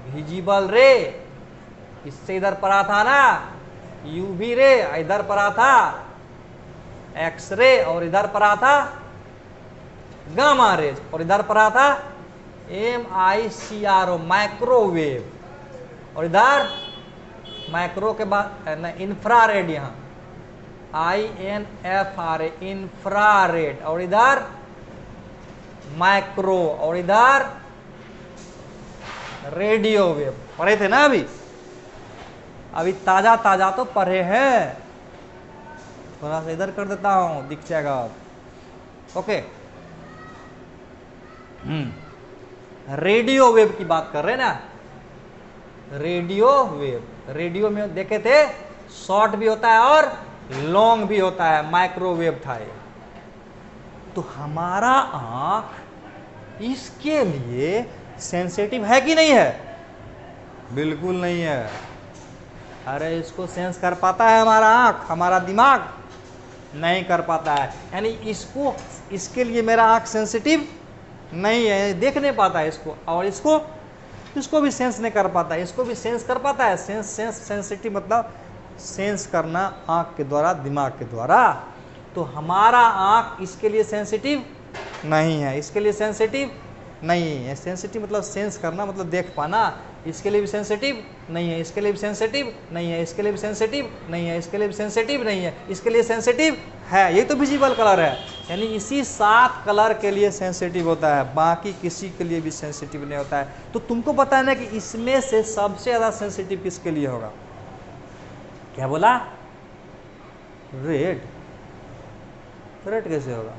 विजिबल रे, इससे इधर पढ़ा था ना यूवी रे, इधर पढ़ा था एक्स रे, और इधर पढ़ा था गामा रेज, और इधर पढ़ा था MICRO माइक्रोवेव, और इधर माइक्रो के बाद इंफ्रारेड, यहाँ INFRA इंफ्रारेड, और इधर माइक्रो, और इधर रेडियो वेव। पढ़े थे ना अभी ताजा ताजा तो पढ़े हैं। थोड़ा सा इधर कर देता हूं, दिख जाएगा। ओके, रेडियो वेव की बात कर रहे हैं ना, रेडियो वेव। रेडियो में देखे थे शॉर्ट भी होता है और लॉन्ग भी होता है, माइक्रोवेव था ये। तो हमारा आंख इसके लिए सेंसिटिव है कि नहीं है? बिल्कुल नहीं है। अरे इसको सेंस कर पाता है हमारा आंख, हमारा दिमाग नहीं कर पाता है। यानी इसको, इसके लिए मेरा आंख सेंसिटिव नहीं है, देख नहीं पाता है इसको, और इसको भी सेंस नहीं कर पाता है, इसको भी सेंस कर पाता है। सेंसिटिव मतलब सेंस करना आंख के द्वारा, दिमाग के द्वारा। तो हमारा आंख इसके लिए सेंसिटिव नहीं है, इसके लिए सेंसिटिव नहीं है। सेंसिटिव मतलब सेंस करना, मतलब देख पाना। इसके लिए भी सेंसिटिव नहीं है, इसके लिए भी सेंसिटिव नहीं है, इसके लिए भी सेंसिटिव नहीं है, इसके लिए भी सेंसिटिव नहीं है, इसके लिए सेंसिटिव है। ये तो विजिबल कलर है, यानी इसी 7 कलर के लिए सेंसिटिव होता है, बाकी किसी के लिए भी सेंसिटिव नहीं होता है। तो तुमको पता है ना कि इसमें से सबसे ज़्यादा सेंसिटिव किसके लिए होगा? क्या बोला? रेड। रेड कैसे होगा?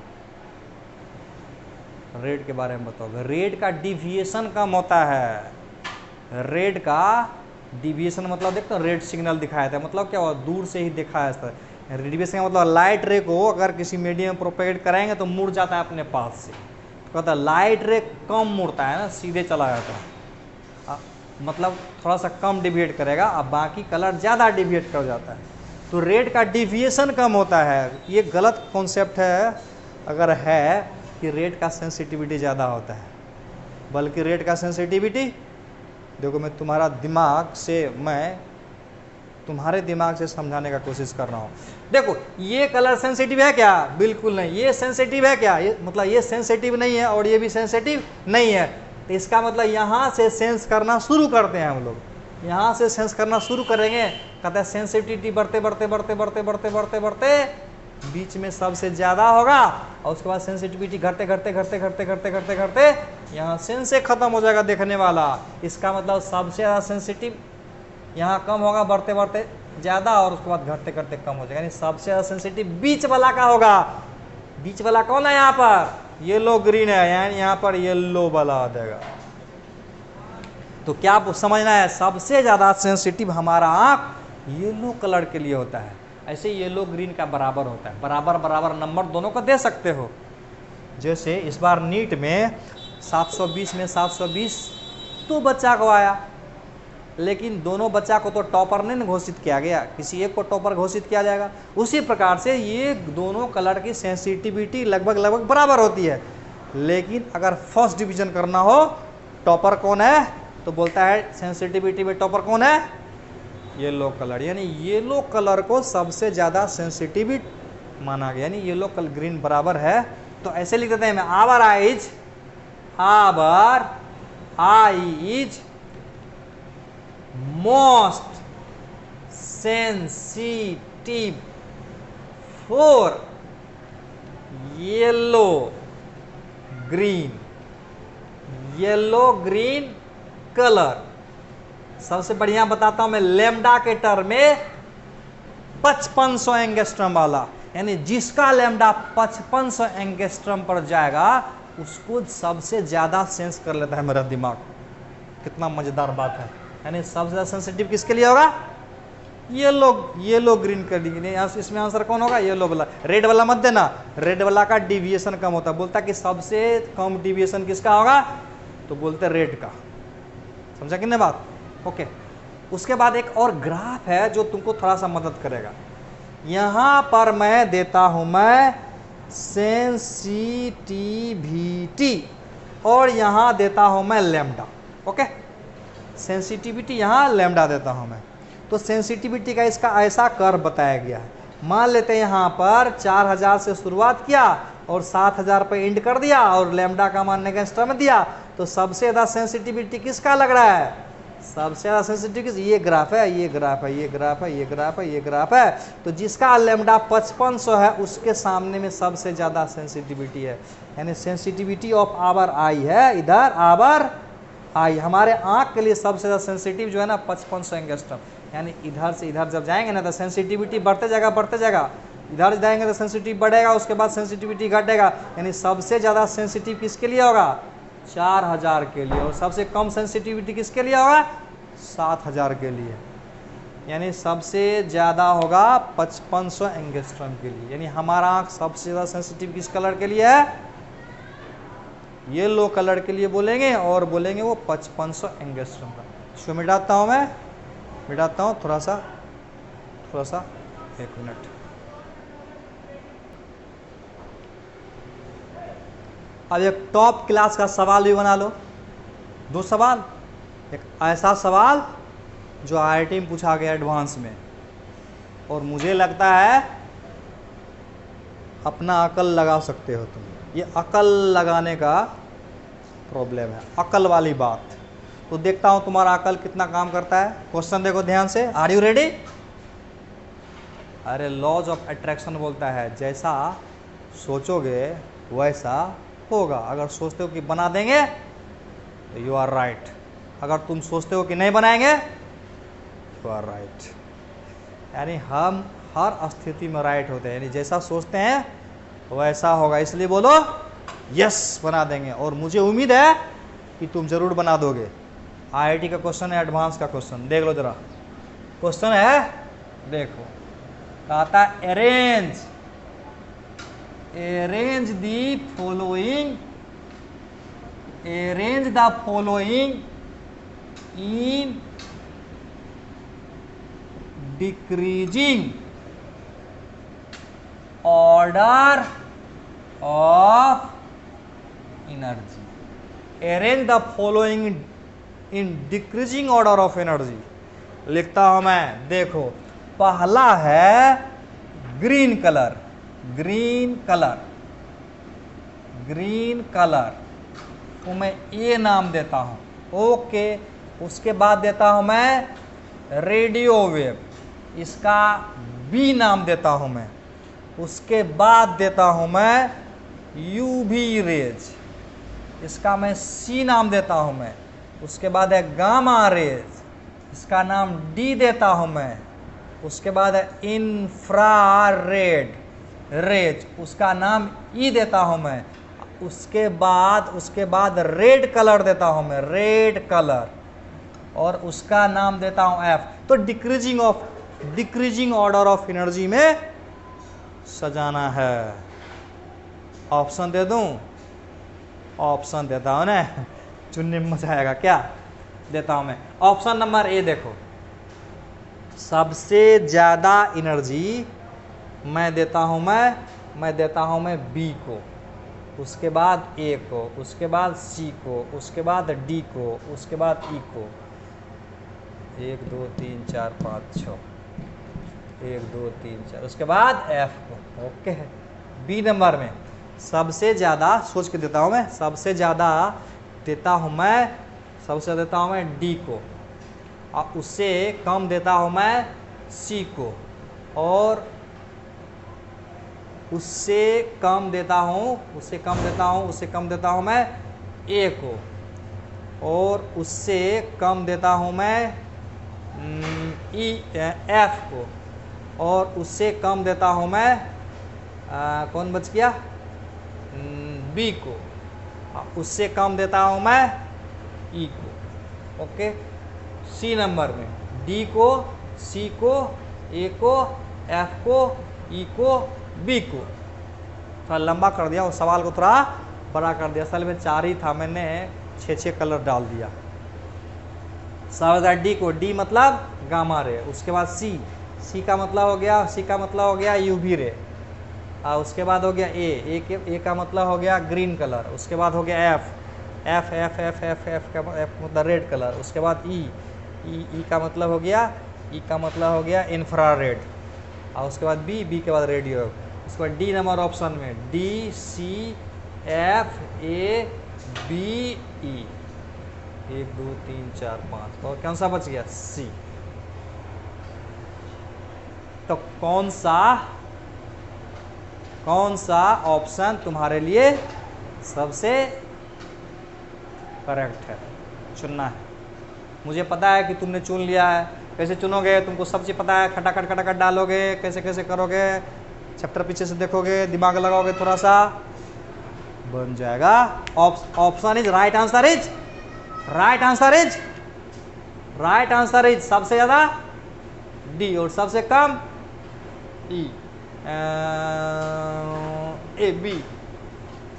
रेड के बारे में बताओगे। रेड का डिविएशन कम होता है। रेड का डिविएशन मतलब देखते हो, रेड सिग्नल दिखाया था, मतलब क्या हुआ? दूर से ही देखा है। डिविएशन का मतलब लाइट रे को अगर किसी मीडियम में प्रोपेगेट कराएंगे तो मुड़ जाता है अपने पास से। तो कहता है लाइट रे कम मुड़ता है ना, सीधे चला जाता है, मतलब थोड़ा सा कम डिविएट करेगा, अब बाकी कलर ज़्यादा डिविएट कर जाता है। तो रेड का डिविएशन कम होता है। ये गलत कॉन्सेप्ट है अगर है कि रेड का सेंसिटिविटी ज़्यादा होता है, बल्कि रेड का सेंसिटिविटी, देखो मैं तुम्हारा दिमाग से, मैं तुम्हारे दिमाग से समझाने का कोशिश कर रहा हूँ। देखो ये कलर सेंसिटिव है क्या? बिल्कुल नहीं। ये सेंसिटिव है क्या? ये मतलब ये सेंसिटिव नहीं है और ये भी सेंसिटिव नहीं है। तो इसका मतलब यहाँ से सेंस करना शुरू करते हैं हम लोग, यहाँ से सेंस करना शुरू करेंगे। कहते हैं सेंसिटिविटी बढ़ते बढ़ते बढ़ते बढ़ते बढ़ते बढ़ते बढ़ते बीच में सबसे ज़्यादा होगा, और उसके बाद सेंसिटिविटी घटते घटते घटते घटते घटते घटते घटते यहाँ सेंस से खत्म हो जाएगा देखने वाला। इसका मतलब सबसे ज़्यादा सेंसिटिव यहाँ कम होगा बढ़ते बढ़ते ज़्यादा, और उसके बाद घटते घटते कम हो जाएगा। यानी सबसे ज़्यादा सेंसिटिव बीच वाला का होगा। बीच वाला कौन है? यहाँ पर येलो ग्रीन है, यानी यहाँ पर येलो वाला आ जाएगा। तो क्या समझना है? सबसे ज़्यादा सेंसिटिव हमारा आँख येलो कलर के लिए होता है, ऐसे येलो ग्रीन का बराबर होता है, बराबर बराबर नंबर दोनों को दे सकते हो। जैसे इस बार नीट में 720 में 720 तो बच्चा को आया, लेकिन दोनों बच्चा को तो टॉपर नहीं घोषित किया गया, किसी एक को टॉपर घोषित किया जाएगा। उसी प्रकार से ये दोनों कलर की सेंसिटिविटी लगभग लगभग बराबर होती है, लेकिन अगर फर्स्ट डिवीजन करना हो टॉपर कौन है तो बोलता है सेंसिटिविटी में टॉपर कौन है, येलो कलर, यानी येलो कलर को सबसे ज़्यादा सेंसिटिव माना गया, यानी येलो कलर ग्रीन बराबर है। तो ऐसे लिख देते हैं, our eye is most sensitive for yellow green colour. सबसे बढ़िया बताता हूं मैं, लैम्डा के टर्म में 5500 एंगस्ट्रम वाला, यानी जिसका लैम्डा 5500 एंगस्ट्रम पर जाएगा उसको सबसे ज्यादा सेंस कर लेता है मेरा दिमाग। कितना मजेदार बात है, यानी सबसे ज्यादा सेंसिटिव किसके लिए होगा, येलो ग्रीन कर देंगे। इसमें आंसर कौन होगा, येलो वाला। रेड वाला मत देना, रेड वाला का डिविएशन कम होता है, बोलता कि सबसे कम डिविएशन किसका होगा तो बोलते रेड का। समझा कि नहीं बात, ओके। उसके बाद एक और ग्राफ है जो तुमको थोड़ा सा मदद करेगा। यहां पर मैं देता हूं मैं सेंसिटिविटी और यहां देता हूं मैं लैम्डा, ओके। सेंसिटिविटी यहां लैम्डा देता हूं मैं, तो सेंसिटिविटी का इसका ऐसा कर्व बताया गया है। मान लेते हैं यहाँ पर 4000 से शुरुआत किया और 7000 पे एंड कर दिया और लैम्डा का मान एंगस्ट्रम में दिया, तो सबसे ज़्यादा सेंसिटिविटी किसका लग रहा है, सबसे ज़्यादा सेंसिटिविटी ये ग्राफ है, ये ग्राफ है, ये ग्राफ है, ये ग्राफ है, ये ग्राफ है। तो जिसका लैम्डा 5500 है उसके सामने में सबसे ज़्यादा सेंसिटिविटी है, यानी सेंसिटिविटी ऑफ आवर आई है इधर, आवर आई हमारे आँख के लिए सबसे ज़्यादा सेंसिटिव जो है ना 5500 एंगस्ट्रम, यानी इधर से इधर जब जाएंगे ना तो सेंसिटिविटी बढ़ते जाएगा, इधर जाएंगे तो सेंसिटिव बढ़ेगा, उसके बाद सेंसिटिविटी घटेगा, यानी सबसे ज़्यादा सेंसिटिव किसके लिए होगा 4000 के लिए, और सबसे कम सेंसिटिविटी किसके लिए होगा 7000 के लिए, यानी सबसे ज़्यादा होगा 5500 एंगस्ट्रम के लिए। यानी हमारा आँख सबसे ज़्यादा सेंसिटिव किस कलर के लिए है, येलो कलर के लिए बोलेंगे, और बोलेंगे वो 5500 एंगस्ट्रम का। इसको मिटाता हूँ मैं, मिटाता हूँ थोड़ा सा 1 मिनट। अब एक टॉप क्लास का सवाल भी बना लो, 2 सवाल। एक ऐसा सवाल जो आईआईटी में पूछा गया एडवांस में, और मुझे लगता है अपना अकल लगा सकते हो तुम, ये अकल लगाने का प्रॉब्लम है, अकल वाली बात। तो देखता हूं तुम्हारा अकल कितना काम करता है। क्वेश्चन देखो ध्यान से, आर यू रेडी। अरे लॉज ऑफ अट्रैक्शन बोलता है जैसा सोचोगे वैसा होगा। अगर सोचते हो कि बना देंगे तो यू आर राइट, अगर तुम सोचते हो कि नहीं बनाएंगे यू आर राइट। यानी हम हर स्थिति में राइट होते हैं, यानी जैसा सोचते हैं वैसा होगा, इसलिए बोलो यस बना देंगे, और मुझे उम्मीद है कि तुम जरूर बना दोगे। आईआईटी का क्वेश्चन है, एडवांस का क्वेश्चन, देख लो जरा। क्वेश्चन है, देखो कहता है arrange the following in decreasing order of energy. Arrange the following in decreasing order of energy. लिखता हूं मैं, देखो पहला है ग्रीन कलर, तो मैं ए नाम देता हूं, ओके। उसके बाद देता हूं मैं रेडियो वेव, इसका बी नाम देता हूं मैं। उसके बाद देता हूं मैं यूवी रेज, इसका मैं सी नाम देता हूं मैं। उसके बाद है गामा रेज, इसका नाम डी देता हूं मैं। उसके बाद है इंफ्रारेड रेज, उसका नाम ई देता हूं मैं। उसके बाद रेड कलर देता हूं मैं, रेड कलर, और उसका नाम देता हूं एफ। तो decreasing of decreasing order of energy में सजाना है। ऑप्शन दे दूं? ऑप्शन देता हूं ना, चुनने में मजा आएगा क्या? देता हूं मैं। ऑप्शन नंबर ए देखो, सबसे ज्यादा एनर्जी मैं देता हूं मैं बी को, उसके बाद ए को, उसके बाद सी को, उसके बाद डी को, उसके बाद ई को। 1 2 3 4 5 6, 1 2 3 4, उसके बाद एफ को। ओके, बी नंबर में सबसे ज़्यादा, सोच के देता हूँ मैं, सबसे ज़्यादा देता हूँ मैं डी को, और उससे कम देता हूँ मैं सी को, और उससे कम देता हूँ मैं ए को, और उससे कम देता हूँ मैं एफ को, और उससे कम देता हूँ मैं कौन बच गया, बी को, उससे कम देता हूँ मैं ई को। ओके, सी नंबर में डी को, सी को, ए को, एफ को, ई को, बी को। थोड़ा लंबा कर दिया, उस सवाल को थोड़ा बड़ा कर दिया, असल में 4 ही था, मैंने 6 कलर डाल दिया। डी को, डी मतलब गामा रे, उसके बाद सी का मतलब हो गया यूवी रे, उसके बाद हो गया ए का मतलब हो गया ग्रीन कलर, उसके बाद हो गया एफ का मतलब रेड कलर, उसके बाद ई का मतलब हो गया इंफ्रारेड, और उसके बाद बी के बाद रेडियो, उसके बाद डी नंबर ऑप्शन में D C F A B E, 1 2 3 4 5, और कौन सा बच गया, सी। तो कौन सा ऑप्शन तुम्हारे लिए सबसे करेक्ट है, चुनना है। मुझे पता है कि तुमने चुन लिया है, कैसे चुनोगे तुमको सब चीज़ पता है, खटाखट डालोगे, कैसे करोगे, चैप्टर पीछे से देखोगे, दिमाग लगाओगे, थोड़ा सा बन जाएगा। Option is right answer is सबसे ज़्यादा डी और सबसे कम ई, ए बी।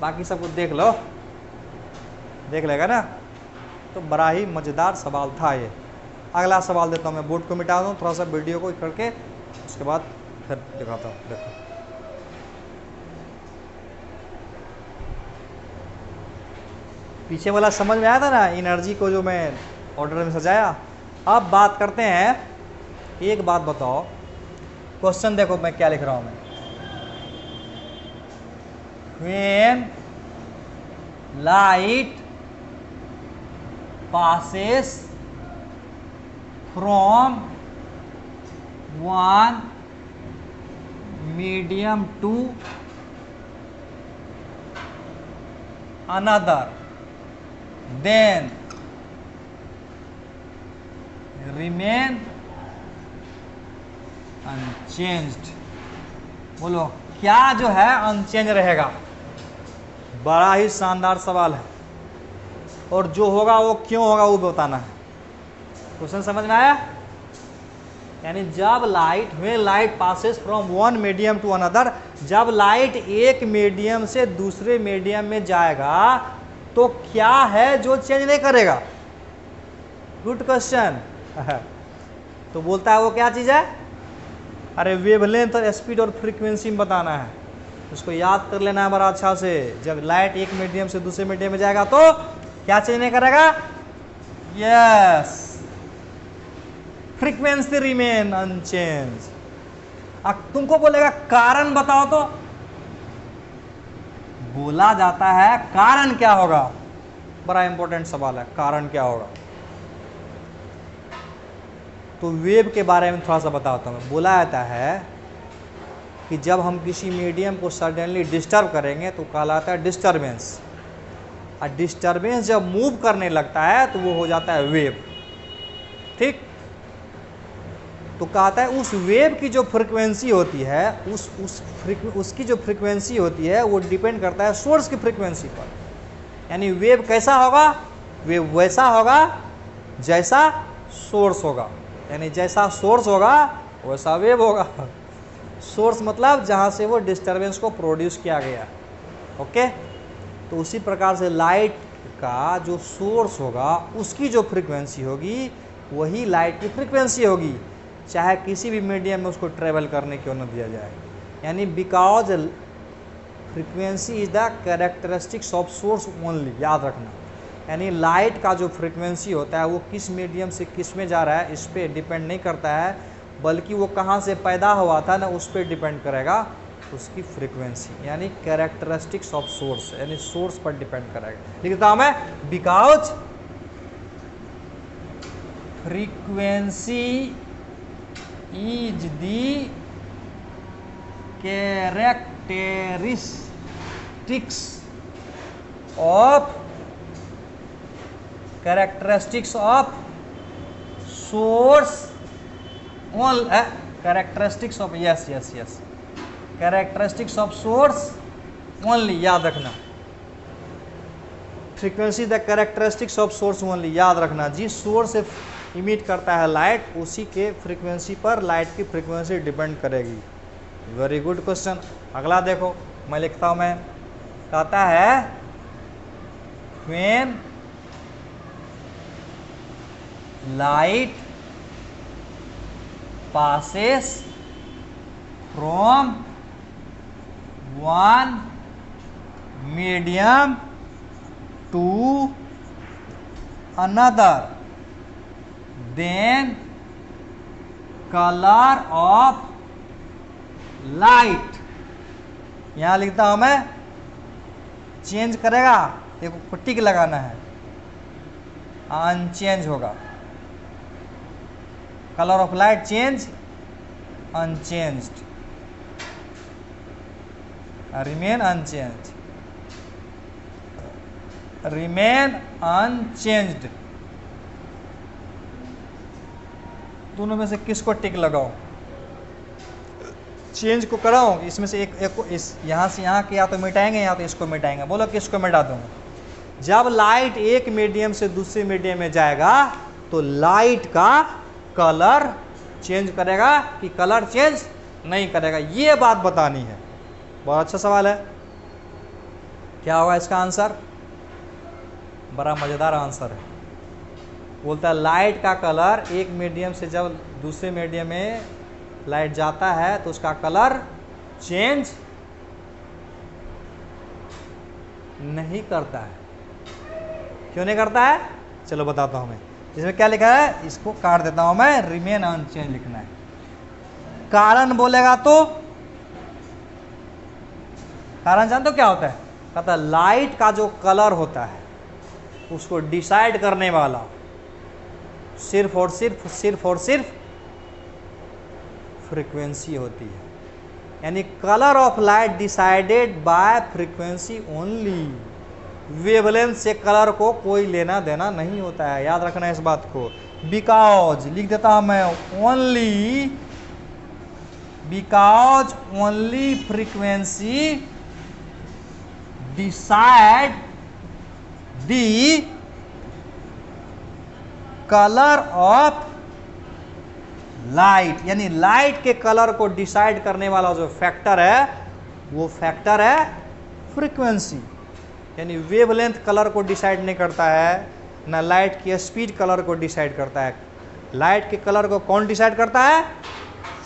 बाकी सब कुछ देख लेगा ना। तो बड़ा ही मज़ेदार सवाल था ये। अगला सवाल देता हूँ मैं, बोर्ड को मिटा दूँ, थोड़ा सा वीडियो को करके उसके बाद फिर दिखाता हूँ। देखो, पीछे वाला समझ में आया था ना, एनर्जी को जो मैं ऑर्डर में सजाया। अब बात करते हैं, एक बात बताओ, क्वेश्चन देखो मैं क्या लिख रहा हूं मैं, when light passes from one medium to another, then remain unchanged. बोलो क्या जो है अनचेंज रहेगा? बड़ा ही शानदार सवाल है, और जो होगा वो क्यों होगा वो बताना है। क्वेश्चन समझ में आया? यानी जब light passes from one medium to another, जब लाइट एक मीडियम से दूसरे मीडियम में जाएगा तो क्या है जो चेंज नहीं करेगा? Good question. तो बोलता है वो क्या चीज़ है? अरे वेवलेंथ और स्पीड और फ्रीक्वेंसी में बताना है, उसको याद कर लेना है बड़ा अच्छा से। जब लाइट एक मीडियम से दूसरे मीडियम में जाएगा तो क्या चेंज नहीं करेगा? Yes, frequency remain unchange. अब तुमको बोलेगा कारण बताओ, तो बोला जाता है कारण क्या होगा? बड़ा इंपॉर्टेंट सवाल है, कारण क्या होगा? तो वेव के बारे में थोड़ा सा बताता हूँ। बोला जाता है कि जब हम किसी मीडियम को सडनली डिस्टर्ब करेंगे तो कहलाता है डिस्टरबेंस, और डिस्टरबेंस जब मूव करने लगता है तो वो हो जाता है वेव। ठीक, तो कहता है उस वेव की जो फ्रीक्वेंसी होती है, उसकी जो फ्रीक्वेंसी होती है वो डिपेंड करता है सोर्स की फ्रीक्वेंसी पर। यानी वेव कैसा होगा? वेव वैसा होगा जैसा सोर्स होगा, यानी जैसा सोर्स होगा वैसा वेव होगा। सोर्स मतलब जहाँ से वो डिस्टरबेंस को प्रोड्यूस किया गया। ओके, तो उसी प्रकार से लाइट का जो सोर्स होगा उसकी जो फ्रीक्वेंसी होगी वही लाइट की फ्रीक्वेंसी होगी, चाहे किसी भी मीडियम में उसको ट्रेवल करने क्यों न दिया जाए। यानी because frequency is the characteristics of source only, याद रखना। यानी लाइट का जो फ्रीक्वेंसी होता है वो किस मीडियम से किस में जा रहा है इस पर डिपेंड नहीं करता है, बल्कि वो कहाँ से पैदा हुआ था ना उस पर डिपेंड करेगा उसकी फ्रीक्वेंसी। यानी कैरेक्टरिस्टिक्स ऑफ सोर्स, यानी सोर्स पर डिपेंड करेगा। लिखता हूँ मैं, because frequency is the characteristics of source only, characteristics of characteristics of source only, याद रखना। Frequency the characteristics of source only, याद रखना। जिस सोर्स से इमिट करता है लाइट उसी के फ्रीक्वेंसी पर लाइट की फ्रीक्वेंसी डिपेंड करेगी। Very good question. अगला देखो, मैं लिखता हूं, मैं कहता है when light passes from one medium to another, then color of light, यहाँ लिखता हूं मैं, चेंज करेगा, देखो टिक लगाना है, अनचेंज होगा। color of light change unchanged, remain unchanged, remain unchanged। दोनों में से किसको टिक लगाओ? चेंज को कराओ, इसमें से एक को, इस यहाँ से यहाँ के या तो मिटाएंगे या तो इसको मिटाएंगे। बोलो किसको मिटा दूंगा? जब लाइट एक मीडियम से दूसरे मीडियम में जाएगा तो लाइट का कलर चेंज करेगा कि कलर चेंज नहीं करेगा, ये बात बतानी है। बहुत अच्छा सवाल है। क्या होगा इसका आंसर? बड़ा मजेदार आंसर है। बोलता है लाइट का कलर एक मीडियम से जब दूसरे मीडियम में लाइट जाता है तो उसका कलर चेंज नहीं करता है। क्यों नहीं करता है? चलो बताता हूं मैं। इसमें क्या लिखा है, इसको काट देता हूं मैं, रिमेन अनचेंज लिखना है। कारण बोलेगा तो कारण जानते हो क्या होता है? कहता है लाइट का जो कलर होता है उसको डिसाइड करने वाला सिर्फ और सिर्फ फ्रीक्वेंसी होती है। यानी colour of light decided by frequency only. Wavelength से कलर को कोई लेना देना नहीं होता है, याद रखना इस बात को। बिकॉज लिख देता हूं मैं, only because only frequency decide the colour of light. यानी लाइट के कलर को डिसाइड करने वाला जो फैक्टर है वो फैक्टर है फ्रीक्वेंसी। यानी वेवलेंथ कलर को डिसाइड नहीं करता है, ना लाइट की स्पीड कलर को डिसाइड करता है। लाइट के कलर को कौन डिसाइड करता है?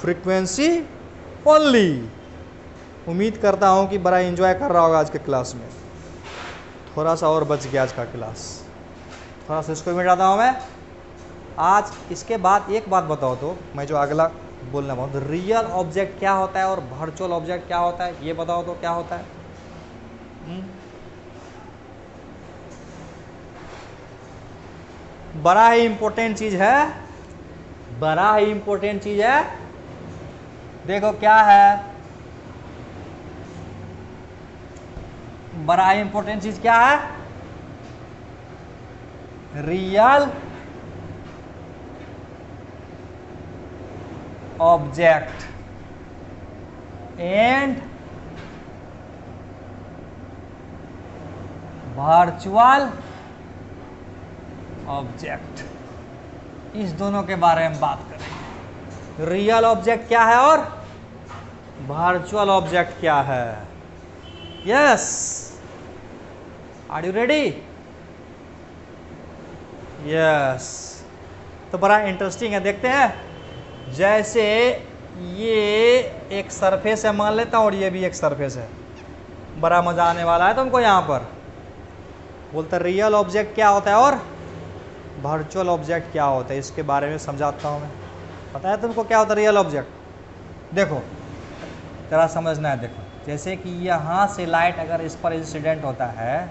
Frequency only. उम्मीद करता हूं कि बड़ा एंजॉय कर रहा होगा आज के क्लास में। थोड़ा सा और बच गया आज का क्लास, थोड़ा सा इसको मिटाता हूं मैं आज। इसके बाद एक बात बताओ तो, मैं जो अगला बोलना बहुत, रियल ऑब्जेक्ट क्या होता है और वर्चुअल ऑब्जेक्ट क्या होता है, ये बताओ तो क्या होता है? बड़ा ही इंपॉर्टेंट चीज है, बड़ा ही इंपॉर्टेंट चीज है। देखो क्या है, बड़ा ही इंपॉर्टेंट चीज क्या है? Real object and virtual object, इस दोनों के बारे में बात करेंगे। रियल ऑब्जेक्ट क्या है और वर्चुअल ऑब्जेक्ट क्या है। Yes, are you ready? Yes, तो बड़ा इंटरेस्टिंग है, देखते हैं। जैसे ये एक सरफेस है मान लेता हूं और ये भी एक सरफेस है, बड़ा मजा आने वाला है तुमको। यहां पर बोलते रियल ऑब्जेक्ट क्या होता है और वर्चुअल ऑब्जेक्ट क्या होता है, इसके बारे में समझाता हूं मैं। पता है तुमको क्या होता है रियल ऑब्जेक्ट? देखो जरा समझना है। देखो जैसे कि यहां से लाइट अगर इस पर इंसिडेंट होता है,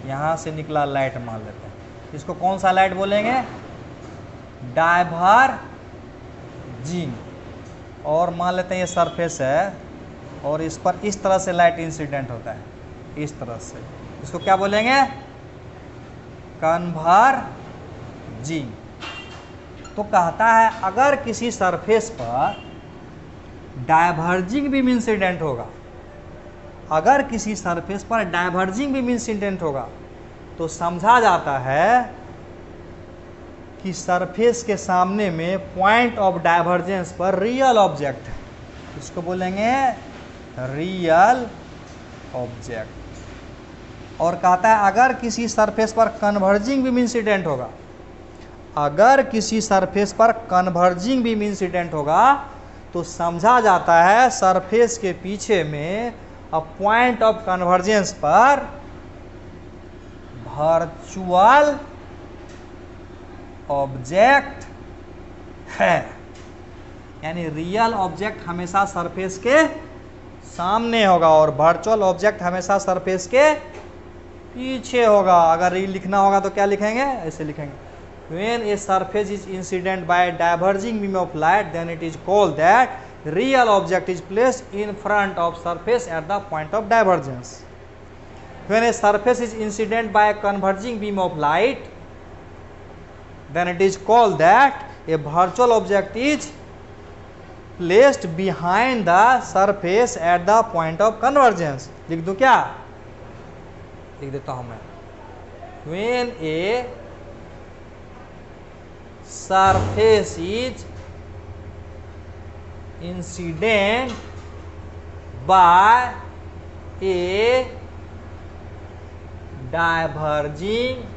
यहां से निकला लाइट मान लेते हैं, इसको कौन सा लाइट बोलेंगे? डायवर्जिंग। और मान लेते हैं ये सरफेस है और इस पर इस तरह से लाइट इंसिडेंट होता है, इस तरह से, इसको क्या बोलेंगे? कन्वर्जिंग। तो कहता है अगर किसी सरफेस पर डायवर्जिंग बीम इंसिडेंट होगा, अगर किसी सरफेस पर डायवर्जिंग बीम इंसिडेंट होगा तो समझा जाता है कि सरफेस के सामने में पॉइंट ऑफ डायवर्जेंस पर रियल ऑब्जेक्ट है, इसको बोलेंगे रियल ऑब्जेक्ट। और कहता है अगर किसी सरफेस पर कन्वर्जिंग बीम इंसिडेंट होगा, अगर किसी सरफेस पर कन्वर्जिंग बीम इंसिडेंट होगा तो समझा जाता है सरफेस के पीछे में अ पॉइंट ऑफ कन्वर्जेंस पर वर्चुअल ऑब्जेक्ट है। यानी रियल ऑब्जेक्ट हमेशा सरफेस के सामने होगा और वर्चुअल ऑब्जेक्ट हमेशा सरफेस के पीछे होगा। अगर लिखना होगा तो क्या लिखेंगे? ऐसे लिखेंगे, when a surface is incident by diverging beam of light then it is called that real object is placed in front of surface at the point of divergence. When a surface is incident by a converging beam of light then it is called that a virtual object is placed behind the surface at the point of convergence. लिख दूं क्या? लिख देता हूं मैं, when a surface is incident by a diverging beam of light then it is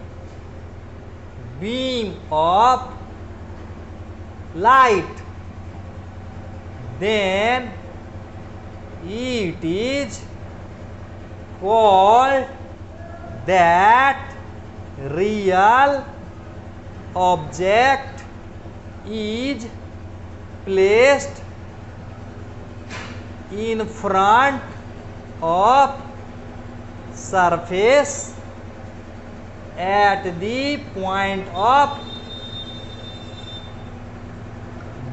called that real object is placed in front of surface at the point of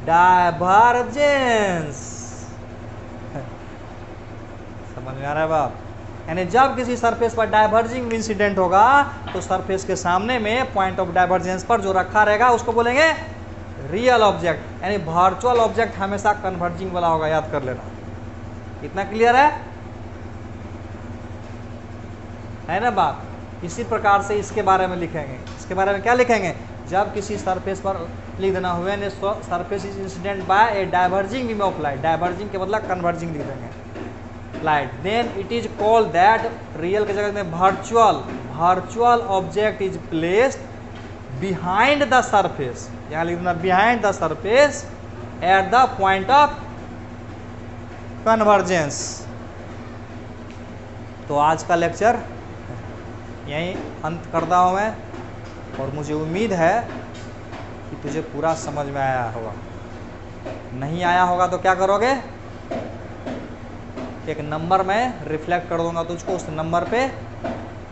divergence. समझ में आ रहा है बाप? यानी जब किसी सरफेस पर डाइवर्जिंग इंसिडेंट होगा तो सरफेस के सामने में पॉइंट ऑफ डाइवर्जेंस पर जो रखा रहेगा उसको बोलेंगे रियल ऑब्जेक्ट। यानी वर्चुअल ऑब्जेक्ट हमेशा कन्वर्जिंग वाला होगा, याद कर लेना। इतना क्लियर है ना बात? इसी प्रकार से इसके बारे में लिखेंगे। इसके बारे में क्या लिखेंगे? जब किसी सरफेस पर लिख देना हुआ ने surface is incident by a diverging beam of light, diverging के बदला कन्वर्जिंग लिख देंगे light, then it is called that real के जगह में virtual object is placed behind the surface, यहाँ लिख देना behind the surface at the point of convergence. तो आज का लेक्चर यहीं अंत करता हूँ मैं, और मुझे उम्मीद है कि तुझे पूरा समझ में आया होगा। नहीं आया होगा तो क्या करोगे? एक नंबर मैं रिफ्लेक्ट कर दूंगा तुझको, उस नंबर पे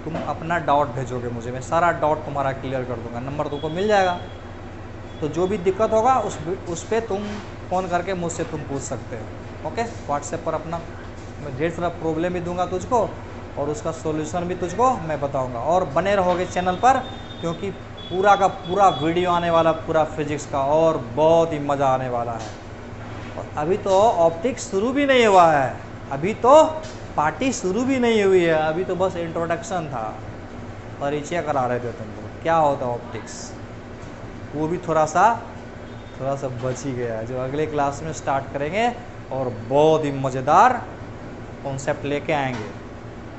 तुम अपना डाउट भेजोगे मुझे, मैं सारा डाउट तुम्हारा क्लियर कर दूंगा, नंबर तुमको मिल जाएगा। तो जो भी दिक्कत होगा उस पर तुम फ़ोन करके मुझसे तुम पूछ सकते हो। ओके, व्हाट्सएप पर अपना मैं ढेर सारा प्रॉब्लम भी दूंगा तुझको और उसका सॉल्यूशन भी तुझको मैं बताऊंगा। और बने रहोगे चैनल पर, क्योंकि पूरा का पूरा वीडियो आने वाला पूरा फिजिक्स का, और बहुत ही मज़ा आने वाला है। और अभी तो ऑप्टिक्स शुरू भी नहीं हुआ है, अभी तो पार्टी शुरू भी नहीं हुई है, अभी तो बस इंट्रोडक्शन था, परिचय करा रहे थे तुमको क्या होता है ऑप्टिक्स, वो भी थोड़ा सा थोड़ा सा बच ही गया, जो अगले क्लास में स्टार्ट करेंगे और बहुत ही मज़ेदार कॉन्सेप्ट लेके आएंगे।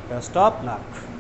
Best of luck.